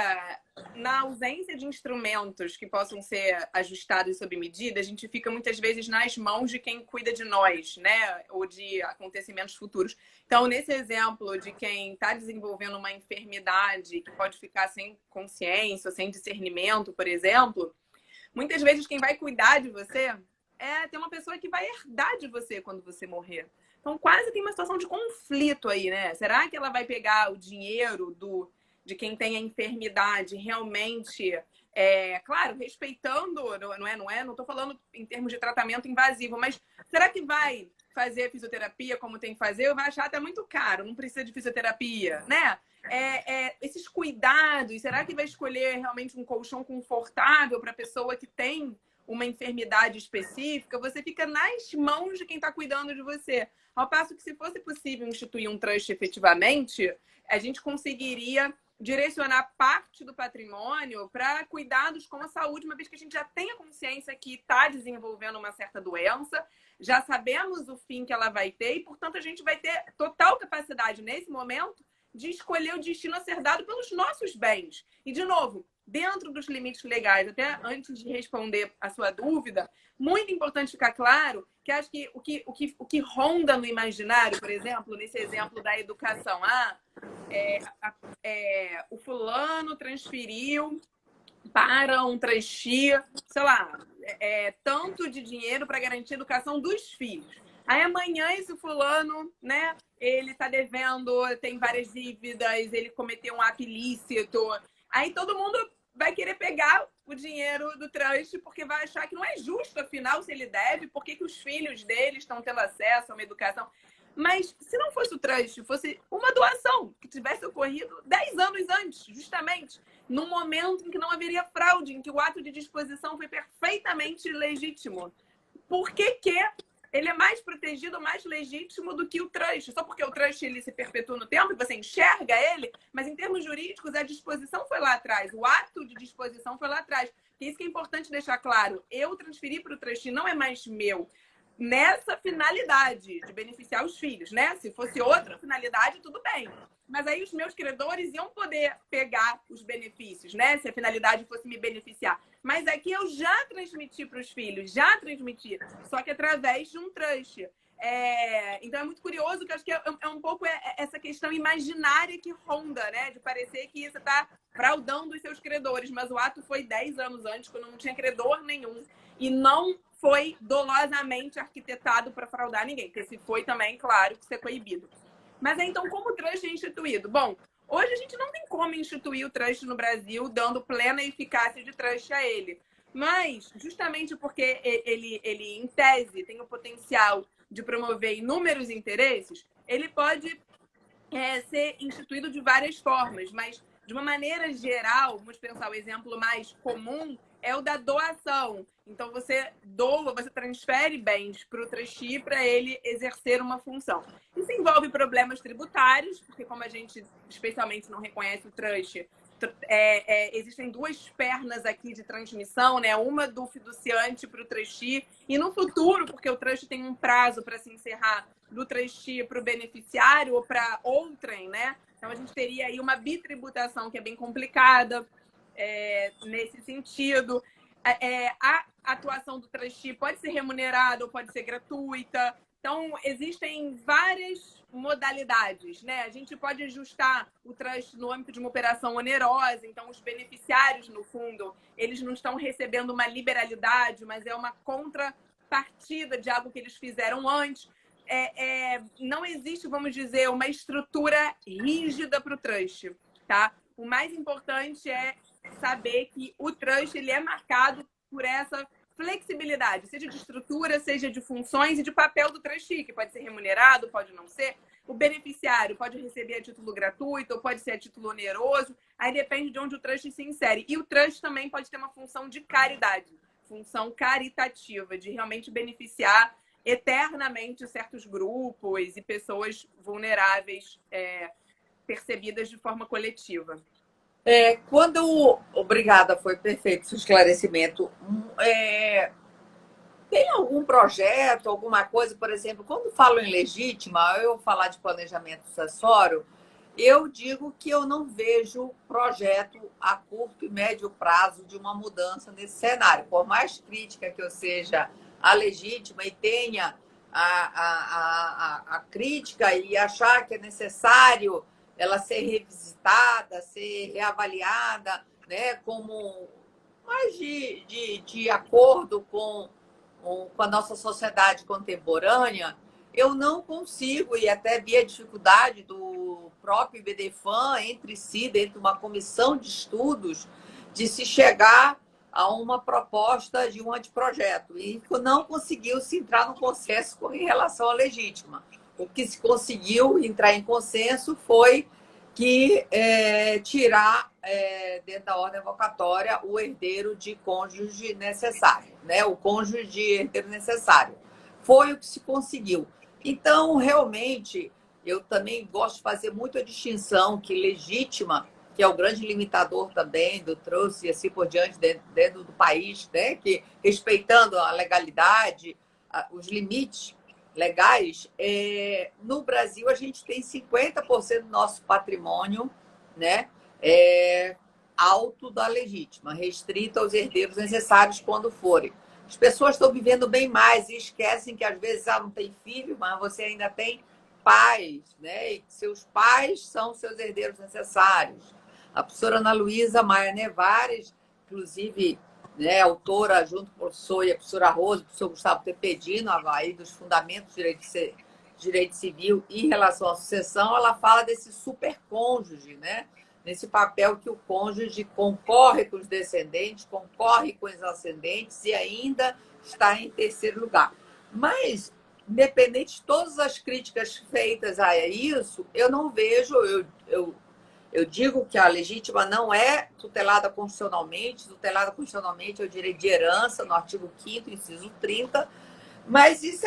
Speaker 2: na ausência de instrumentos que possam ser ajustados sob medida, a gente fica muitas vezes nas mãos de quem cuida de nós, né? Ou de acontecimentos futuros. Então, nesse exemplo de quem está desenvolvendo uma enfermidade que pode ficar sem consciência, sem discernimento, por exemplo, muitas vezes quem vai cuidar de você tem uma pessoa que vai herdar de você quando você morrer. Então, quase tem uma situação de conflito aí, né? Será que ela vai pegar o dinheiro de quem tem a enfermidade realmente, claro, respeitando, não estou falando em termos de tratamento invasivo, mas será que vai fazer fisioterapia como tem que fazer? Ou vai achar até muito caro, não precisa de fisioterapia, né? Esses cuidados, será que vai escolher realmente um colchão confortável para a pessoa que tem uma enfermidade específica? Você fica nas mãos de quem está cuidando de você. Ao passo que, se fosse possível instituir um trust efetivamente, a gente conseguiria direcionar parte do patrimônio para cuidados com a saúde, uma vez que a gente já tem a consciência que está desenvolvendo uma certa doença, já sabemos o fim que ela vai ter e, portanto, a gente vai ter total capacidade, nesse momento, de escolher o destino a ser dado pelos nossos bens. E, de novo, dentro dos limites legais, até antes de responder a sua dúvida, muito importante ficar claro que acho que o que ronda no imaginário, por exemplo, nesse exemplo da educação, o fulano transferiu para um trustee, sei lá, tanto de dinheiro para garantir a educação dos filhos. Aí amanhã esse fulano, né, ele está devendo, tem várias dívidas, ele cometeu um ato ilícito. Aí todo mundo vai querer pegar o dinheiro do trust porque vai achar que não é justo, afinal, se ele deve, por que os filhos dele estão tendo acesso a uma educação? Mas se não fosse o trust, fosse uma doação que tivesse ocorrido 10 anos antes, justamente, num momento em que não haveria fraude, em que o ato de disposição foi perfeitamente legítimo, por que ele é mais protegido, mais legítimo do que o trust? Só porque o trust ele se perpetua no tempo e você enxerga ele, mas em termos jurídicos a disposição foi lá atrás, o ato de disposição foi lá atrás. Isso que é importante deixar claro. Eu transferi para o trust, não é mais meu, nessa finalidade de beneficiar os filhos, né? Se fosse outra finalidade, tudo bem. Mas aí os meus credores iam poder pegar os benefícios, né? Se a finalidade fosse me beneficiar. Mas aqui eu já transmiti para os filhos, já transmiti, só que através de um trust. Então é muito curioso, que eu acho que é um pouco essa questão imaginária que ronda, né? De parecer que você está fraudando os seus credores, mas o ato foi 10 anos antes, quando não tinha credor nenhum. E não foi dolosamente arquitetado para fraudar ninguém, porque se foi também, claro, que isso é coibido. Mas então, como o trust é instituído? Bom, hoje a gente não tem como instituir o trust no Brasil, dando plena eficácia de trust a ele. Mas, justamente porque ele em tese, tem o potencial de promover inúmeros interesses, ele pode ser instituído de várias formas, mas de uma maneira geral, vamos pensar o exemplo mais comum, é o da doação. Então, você doa, você transfere bens para o trustee para ele exercer uma função. Isso envolve problemas tributários, porque como a gente especialmente não reconhece o trust, existem duas pernas aqui de transmissão, né? Uma do fiduciante para o trustee e no futuro, porque o trust tem um prazo para se encerrar, do trustee para o beneficiário ou para outrem, né? Então a gente teria aí uma bitributação que é bem complicada nesse sentido. A atuação do trustee pode ser remunerada ou pode ser gratuita. Então, existem várias modalidades, né? A gente pode ajustar o trust no âmbito de uma operação onerosa. Então, os beneficiários, no fundo, eles não estão recebendo uma liberalidade, mas é uma contrapartida de algo que eles fizeram antes. Não existe, vamos dizer, uma estrutura rígida para o trust, tá? O mais importante é saber que o trust ele é marcado por essa flexibilidade, seja de estrutura, seja de funções e de papel do trustee, que pode ser remunerado, pode não ser. O beneficiário pode receber a título gratuito ou pode ser a título oneroso. Aí depende de onde o trust se insere. E o trust também pode ter uma função de caridade, função caritativa, de realmente beneficiar eternamente certos grupos e pessoas vulneráveis percebidas de forma coletiva.
Speaker 1: Obrigada, foi perfeito esse esclarecimento. Tem algum projeto, alguma coisa, por exemplo, quando falo em legítima, eu vou falar de planejamento sucessório, eu digo que eu não vejo projeto a curto e médio prazo de uma mudança nesse cenário. Por mais crítica que eu seja a legítima e tenha a crítica e achar que é necessário ela ser revisitada, ser reavaliada, né, como mais de acordo com a nossa sociedade contemporânea, eu não consigo, e até vi a dificuldade do próprio IBDFAN entre si, dentro de uma comissão de estudos, de se chegar a uma proposta de um anteprojeto. E não conseguiu se entrar no consenso em relação à legítima. O que se conseguiu entrar em consenso foi que tirar dentro da ordem avocatória o herdeiro de cônjuge necessário, né? O cônjuge de herdeiro necessário. Foi o que se conseguiu. Então, realmente, eu também gosto de fazer muito a distinção que legítima, que é o grande limitador também do trust e assim por diante dentro do país, né? Que, respeitando a legalidade, os limites legais, no Brasil a gente tem 50% do nosso patrimônio, né, alto da legítima, restrito aos herdeiros necessários quando forem. As pessoas estão vivendo bem mais e esquecem que às vezes não tem filho, mas você ainda tem pais, né? E seus pais são seus herdeiros necessários. A professora Ana Luísa Maia Nevares, inclusive, né, autora, junto com o professor e a professora Rosa, o professor Gustavo Tepedino, aí dos fundamentos do direito civil em relação à sucessão, ela fala desse supercônjuge, né? Nesse papel que o cônjuge concorre com os descendentes, concorre com os ascendentes e ainda está em terceiro lugar. Mas, independente de todas as críticas feitas a isso, eu não vejo, eu digo que a legítima não é tutelada constitucionalmente é o direito de herança, no artigo 5º, inciso 30, mas isso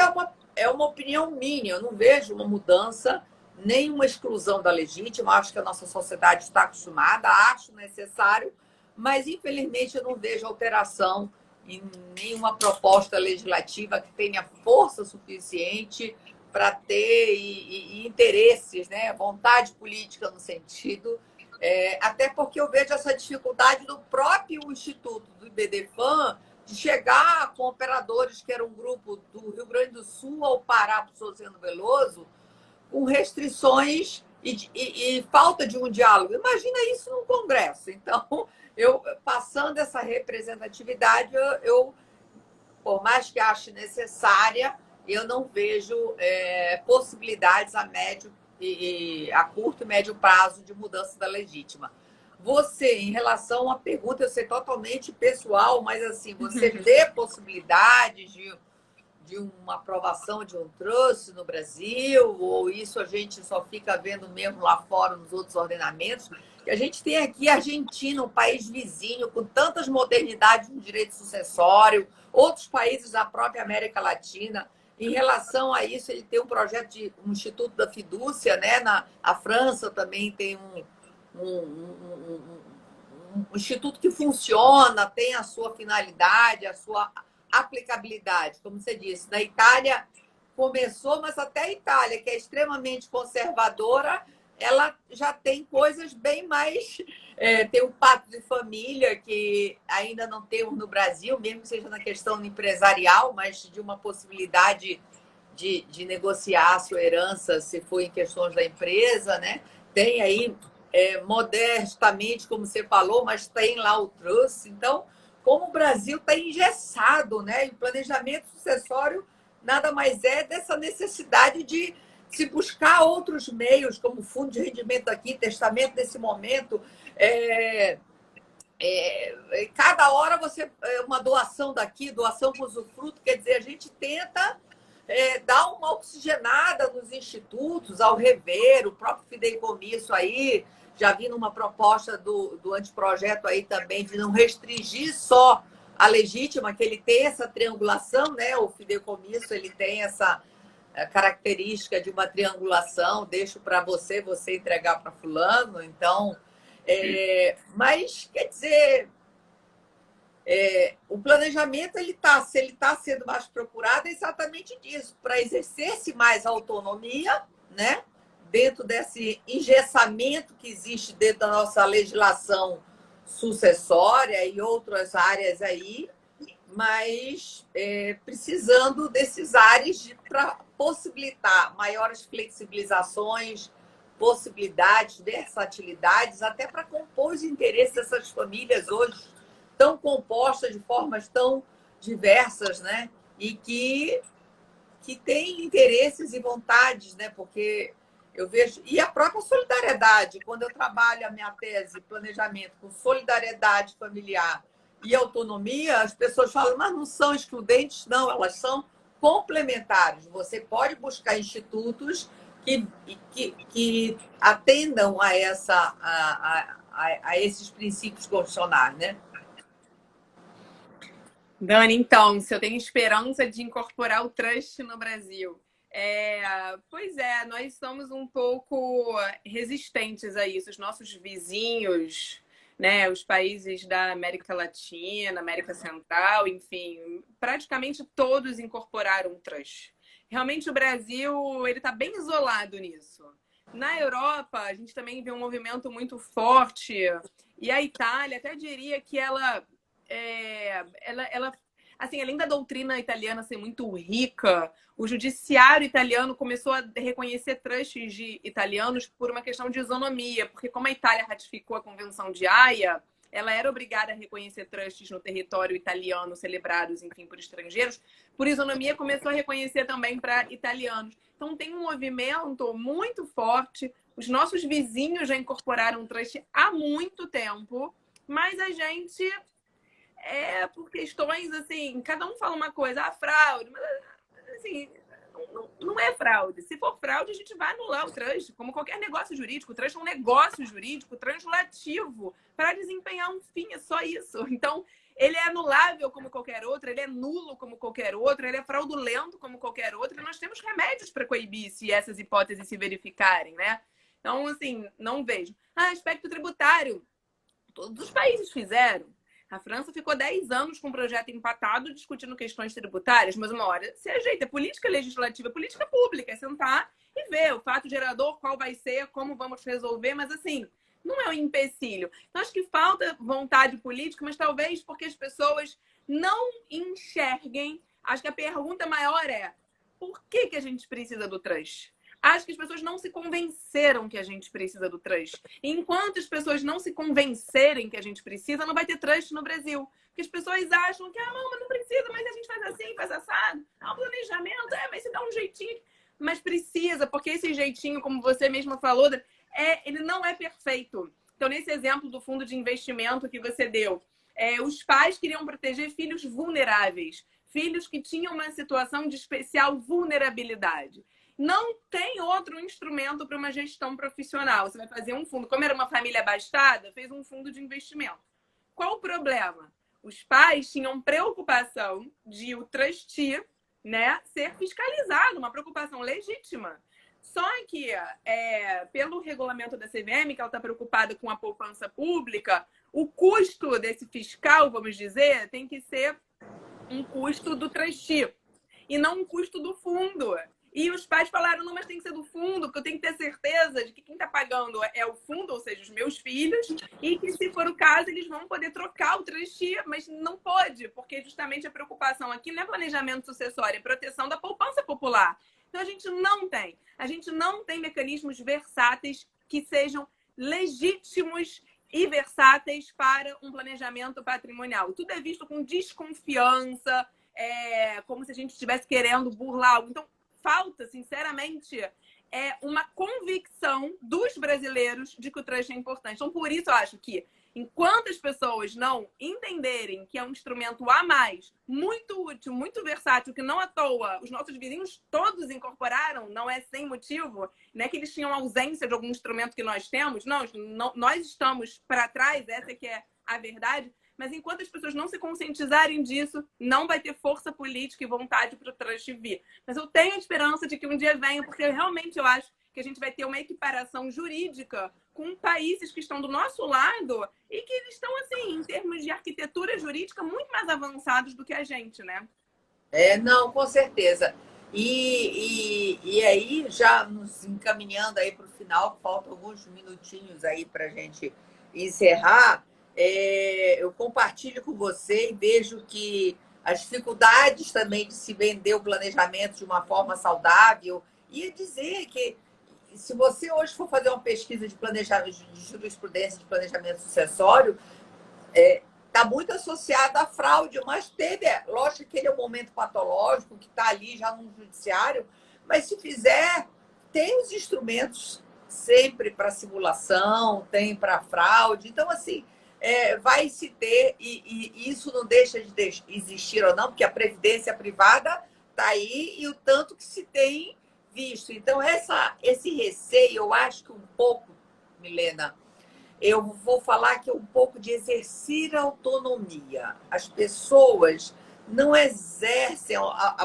Speaker 1: é uma opinião minha, eu não vejo uma mudança, nem uma exclusão da legítima, acho que a nossa sociedade está acostumada, acho necessário, mas infelizmente eu não vejo alteração em nenhuma proposta legislativa que tenha força suficiente para ter interesses, né? Vontade política no sentido, até porque eu vejo essa dificuldade do próprio Instituto do IBDFAN de chegar com operadores que eram um grupo do Rio Grande do Sul ao Pará, para o Sozeno Veloso, com restrições e falta de um diálogo. Imagina isso num congresso. Então, passando essa representatividade, por mais que ache necessária, eu não vejo possibilidades a curto e médio prazo de mudança da legítima. Você, em relação à pergunta, eu sei totalmente pessoal, mas assim, você vê possibilidades de uma aprovação de um trust no Brasil, ou isso a gente só fica vendo mesmo lá fora nos outros ordenamentos? Que a gente tem aqui a Argentina, um país vizinho, com tantas modernidades no direito sucessório, outros países da própria América Latina. Em relação a isso, ele tem um projeto de um Instituto da Fidúcia, né? A França também tem um instituto que funciona, tem a sua finalidade, a sua aplicabilidade. Como você disse, na Itália começou, mas até a Itália, que é extremamente conservadora, ela já tem coisas bem mais Tem o pacto de família, que ainda não temos no Brasil, mesmo que seja na questão empresarial, mas de uma possibilidade de negociar a sua herança se for em questões da empresa, né? Tem aí, modestamente, como você falou, mas tem lá o trust. Então, como o Brasil está engessado, né? E o planejamento sucessório nada mais é dessa necessidade de se buscar outros meios, como fundo de rendimento aqui, testamento nesse momento. Cada hora você uma doação daqui, doação com usufruto, quer dizer, a gente tenta dar uma oxigenada nos institutos, ao rever, o próprio fideicomisso aí, já vi numa proposta do anteprojeto aí também, de não restringir só a legítima, que ele tem essa triangulação, né? O fideicomisso, ele tem essa característica de uma triangulação, deixo para você, você entregar para fulano, então... mas, quer dizer, o planejamento, se ele está sendo mais procurado, é exatamente disso, para exercer-se mais autonomia, né? Dentro desse engessamento que existe dentro da nossa legislação sucessória e outras áreas aí, mas precisando desses ares para possibilitar maiores flexibilizações, possibilidades, versatilidades, até para compor os interesses dessas famílias hoje tão compostas de formas tão diversas, né? E que têm interesses e vontades, né? Porque eu vejo... E a própria solidariedade, quando eu trabalho a minha tese, planejamento com solidariedade familiar e autonomia, as pessoas falam, mas não são excludentes, não, elas são complementares. Você pode buscar institutos que atendam a esses princípios constitucionais, né?
Speaker 2: Dani, então, se eu tenho esperança de incorporar o trust no Brasil. Pois é, nós somos um pouco resistentes a isso. Os nossos vizinhos, né, os países da América Latina, América Central, enfim, praticamente todos incorporaram o trust. Realmente o Brasil ele está bem isolado nisso. Na Europa, a gente também vê um movimento muito forte, e a Itália, até diria que ela assim, além da doutrina italiana ser muito rica, o judiciário italiano começou a reconhecer trusts de italianos por uma questão de isonomia, porque como a Itália ratificou a Convenção de Haia, ela era obrigada a reconhecer trusts no território italiano celebrados, enfim, por estrangeiros. Por isonomia, começou a reconhecer também para italianos. Então, tem um movimento muito forte. Os nossos vizinhos já incorporaram trust há muito tempo, mas a gente... por questões, assim, cada um fala uma coisa, fraude, mas, assim, não é fraude. Se for fraude, a gente vai anular o trust, como qualquer negócio jurídico. O trust é um negócio jurídico translativo para desempenhar um fim, é só isso. Então, ele é anulável como qualquer outro, ele é nulo como qualquer outro, ele é fraudulento como qualquer outro, e nós temos remédios para coibir se essas hipóteses se verificarem, né? Então, assim, não vejo. Aspecto tributário. Todos os países fizeram. A França ficou 10 anos com um projeto empatado discutindo questões tributárias, mas uma hora se ajeita. É política legislativa, é política pública. É sentar e ver o fato gerador, qual vai ser, como vamos resolver, mas assim, não é um empecilho. Então, acho que falta vontade política, mas talvez porque as pessoas não enxerguem. Acho que a pergunta maior é: por que a gente precisa do trust? Acho que as pessoas não se convenceram que a gente precisa do trust. E enquanto as pessoas não se convencerem que a gente precisa, não vai ter trust no Brasil. Porque as pessoas acham que, não, mas não precisa, mas a gente faz assim, faz assado. O planejamento, mas se dá um jeitinho. Mas precisa, porque esse jeitinho, como você mesma falou, ele não é perfeito. Então, nesse exemplo do fundo de investimento que você deu, os pais queriam proteger filhos vulneráveis, filhos que tinham uma situação de especial vulnerabilidade. Não tem outro instrumento para uma gestão profissional. Você vai fazer um fundo. Como era uma família abastada, fez um fundo de investimento. Qual o problema? Os pais tinham preocupação de o trustee, né, ser fiscalizado, uma preocupação legítima. Só que, pelo regulamento da CVM, que ela está preocupada com a poupança pública, o custo desse fiscal, vamos dizer, tem que ser um custo do trustee e não um custo do fundo. E os pais falaram, não, mas tem que ser do fundo, porque eu tenho que ter certeza de que quem está pagando é o fundo, ou seja, os meus filhos, e que, se for o caso, eles vão poder trocar o travesti, mas não pode, porque justamente a preocupação aqui não é planejamento sucessório, é proteção da poupança popular. Então, a gente não tem mecanismos versáteis que sejam legítimos e versáteis para um planejamento patrimonial. Tudo é visto com desconfiança, como se a gente estivesse querendo burlar algo. Então, falta, sinceramente, uma convicção dos brasileiros de que o trust é importante. Então, por isso, eu acho que, enquanto as pessoas não entenderem que é um instrumento a mais, muito útil, muito versátil, que não à toa os nossos vizinhos todos incorporaram, não é sem motivo, não é que eles tinham ausência de algum instrumento que nós temos, não, nós estamos para trás, essa que é a verdade. Mas enquanto as pessoas não se conscientizarem disso, não vai ter força política e vontade para o trust vir. Mas eu tenho a esperança de que um dia venha, porque realmente eu acho que a gente vai ter uma equiparação jurídica com países que estão do nosso lado e que eles estão, assim, em termos de arquitetura jurídica, muito mais avançados do que a gente, né?
Speaker 1: Não, com certeza. E aí, já nos encaminhando aí para o final, faltam alguns minutinhos aí para a gente encerrar. Eu compartilho com você e vejo que as dificuldades também de se vender o planejamento de uma forma saudável, e dizer que, se você hoje for fazer uma pesquisa de planejamento, de jurisprudência de planejamento sucessório, está muito associada à fraude, mas lógico que ele é um momento patológico que está ali já no judiciário, mas se fizer, tem os instrumentos sempre para simulação, tem para fraude, então assim, vai se ter, e isso não deixa de existir ou não, porque a previdência privada está aí e o tanto que se tem visto. Então, esse receio, eu acho que um pouco, Milena, eu vou falar que é um pouco de exercer a autonomia. As pessoas não exercem,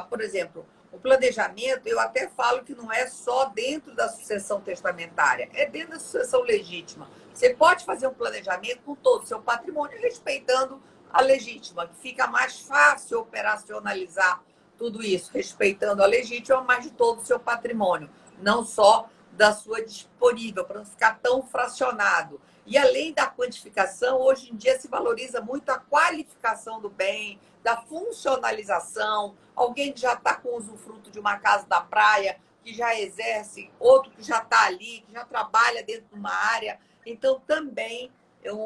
Speaker 1: por exemplo, o planejamento, eu até falo que não é só dentro da sucessão testamentária, é dentro da sucessão legítima. Você pode fazer um planejamento com todo o seu patrimônio, respeitando a legítima, que fica mais fácil operacionalizar tudo isso, respeitando a legítima, mas de todo o seu patrimônio, não só da sua disponível, para não ficar tão fracionado. E além da quantificação, hoje em dia se valoriza muito a qualificação do bem, da funcionalização. Alguém que já está com o usufruto de uma casa da praia, que já exerce, outro que já está ali, que já trabalha dentro de uma área. Então, também,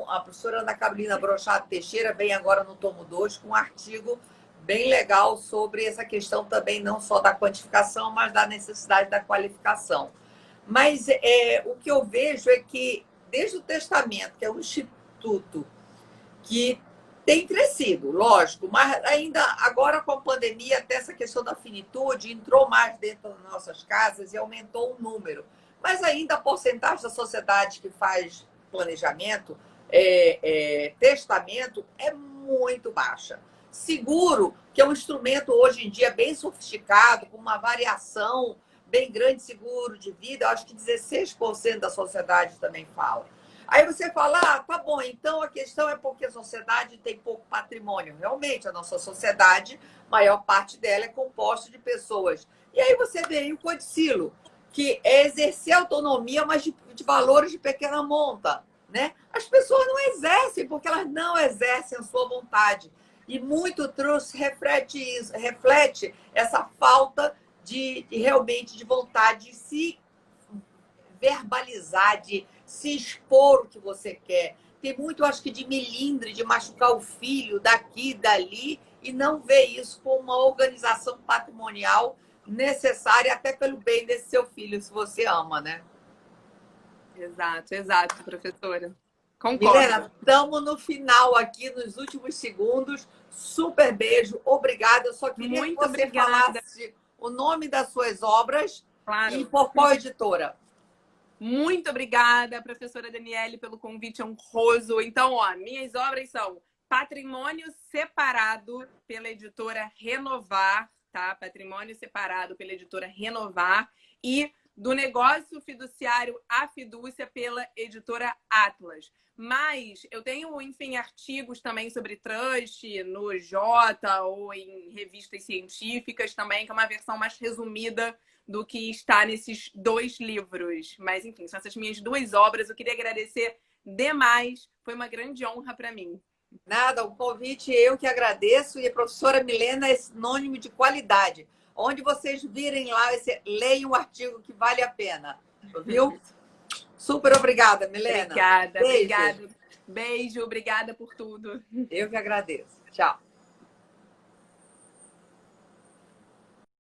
Speaker 1: a professora Ana Carolina Brochado Teixeira vem agora no tomo 2 com um artigo bem legal sobre essa questão também, não só da quantificação, mas da necessidade da qualificação. Mas o que eu vejo é que, desde o testamento, que é um instituto que tem crescido, lógico, mas ainda agora com a pandemia, até essa questão da finitude entrou mais dentro das nossas casas e aumentou o número. Mas ainda a porcentagem da sociedade que faz planejamento, testamento, é muito baixa. Seguro, que é um instrumento hoje em dia bem sofisticado, com uma variação bem grande, seguro de vida, eu acho que 16% da sociedade também fala. Aí você fala, tá bom, então a questão é porque a sociedade tem pouco patrimônio. Realmente, a nossa sociedade, a maior parte dela é composta de pessoas. E aí você vê aí o codicilo, que é exercer autonomia, mas de valores de pequena monta, né? As pessoas não exercem, porque elas não exercem a sua vontade. E muito trust reflete essa falta realmente de vontade de se verbalizar, de se expor o que você quer. Tem muito, acho que, de melindre, de machucar o filho daqui, dali, e não ver isso como uma organização patrimonial necessária até pelo bem desse seu filho, se você ama, né?
Speaker 2: Exato, professora. Concordo.
Speaker 1: Milena, estamos no final aqui, nos últimos segundos. Super beijo, obrigada. Eu só queria que você falasse o nome das suas obras, claro, e por qual editora.
Speaker 2: Muito obrigada, professora Daniele, pelo convite honroso. Então, minhas obras são Patrimônio Separado pela editora Renovar, tá? Patrimônio Separado pela editora Renovar, e do Negócio Fiduciário à Fidúcia pela editora Atlas. Mas eu tenho, enfim, artigos também sobre trust no Jota ou em revistas científicas também, que é uma versão mais resumida do que está nesses 2 livros. Mas, enfim, são essas minhas 2 obras. Eu queria agradecer demais. Foi uma grande honra para mim.
Speaker 1: Nada, o convite eu que agradeço. E a professora Milena é sinônimo de qualidade. Onde vocês virem lá, leiam um artigo que vale a pena. Viu? Super obrigada, Milena.
Speaker 2: Obrigada,
Speaker 1: Beijo.
Speaker 2: obrigada. Beijo, obrigada por tudo.
Speaker 1: Eu que agradeço. Tchau.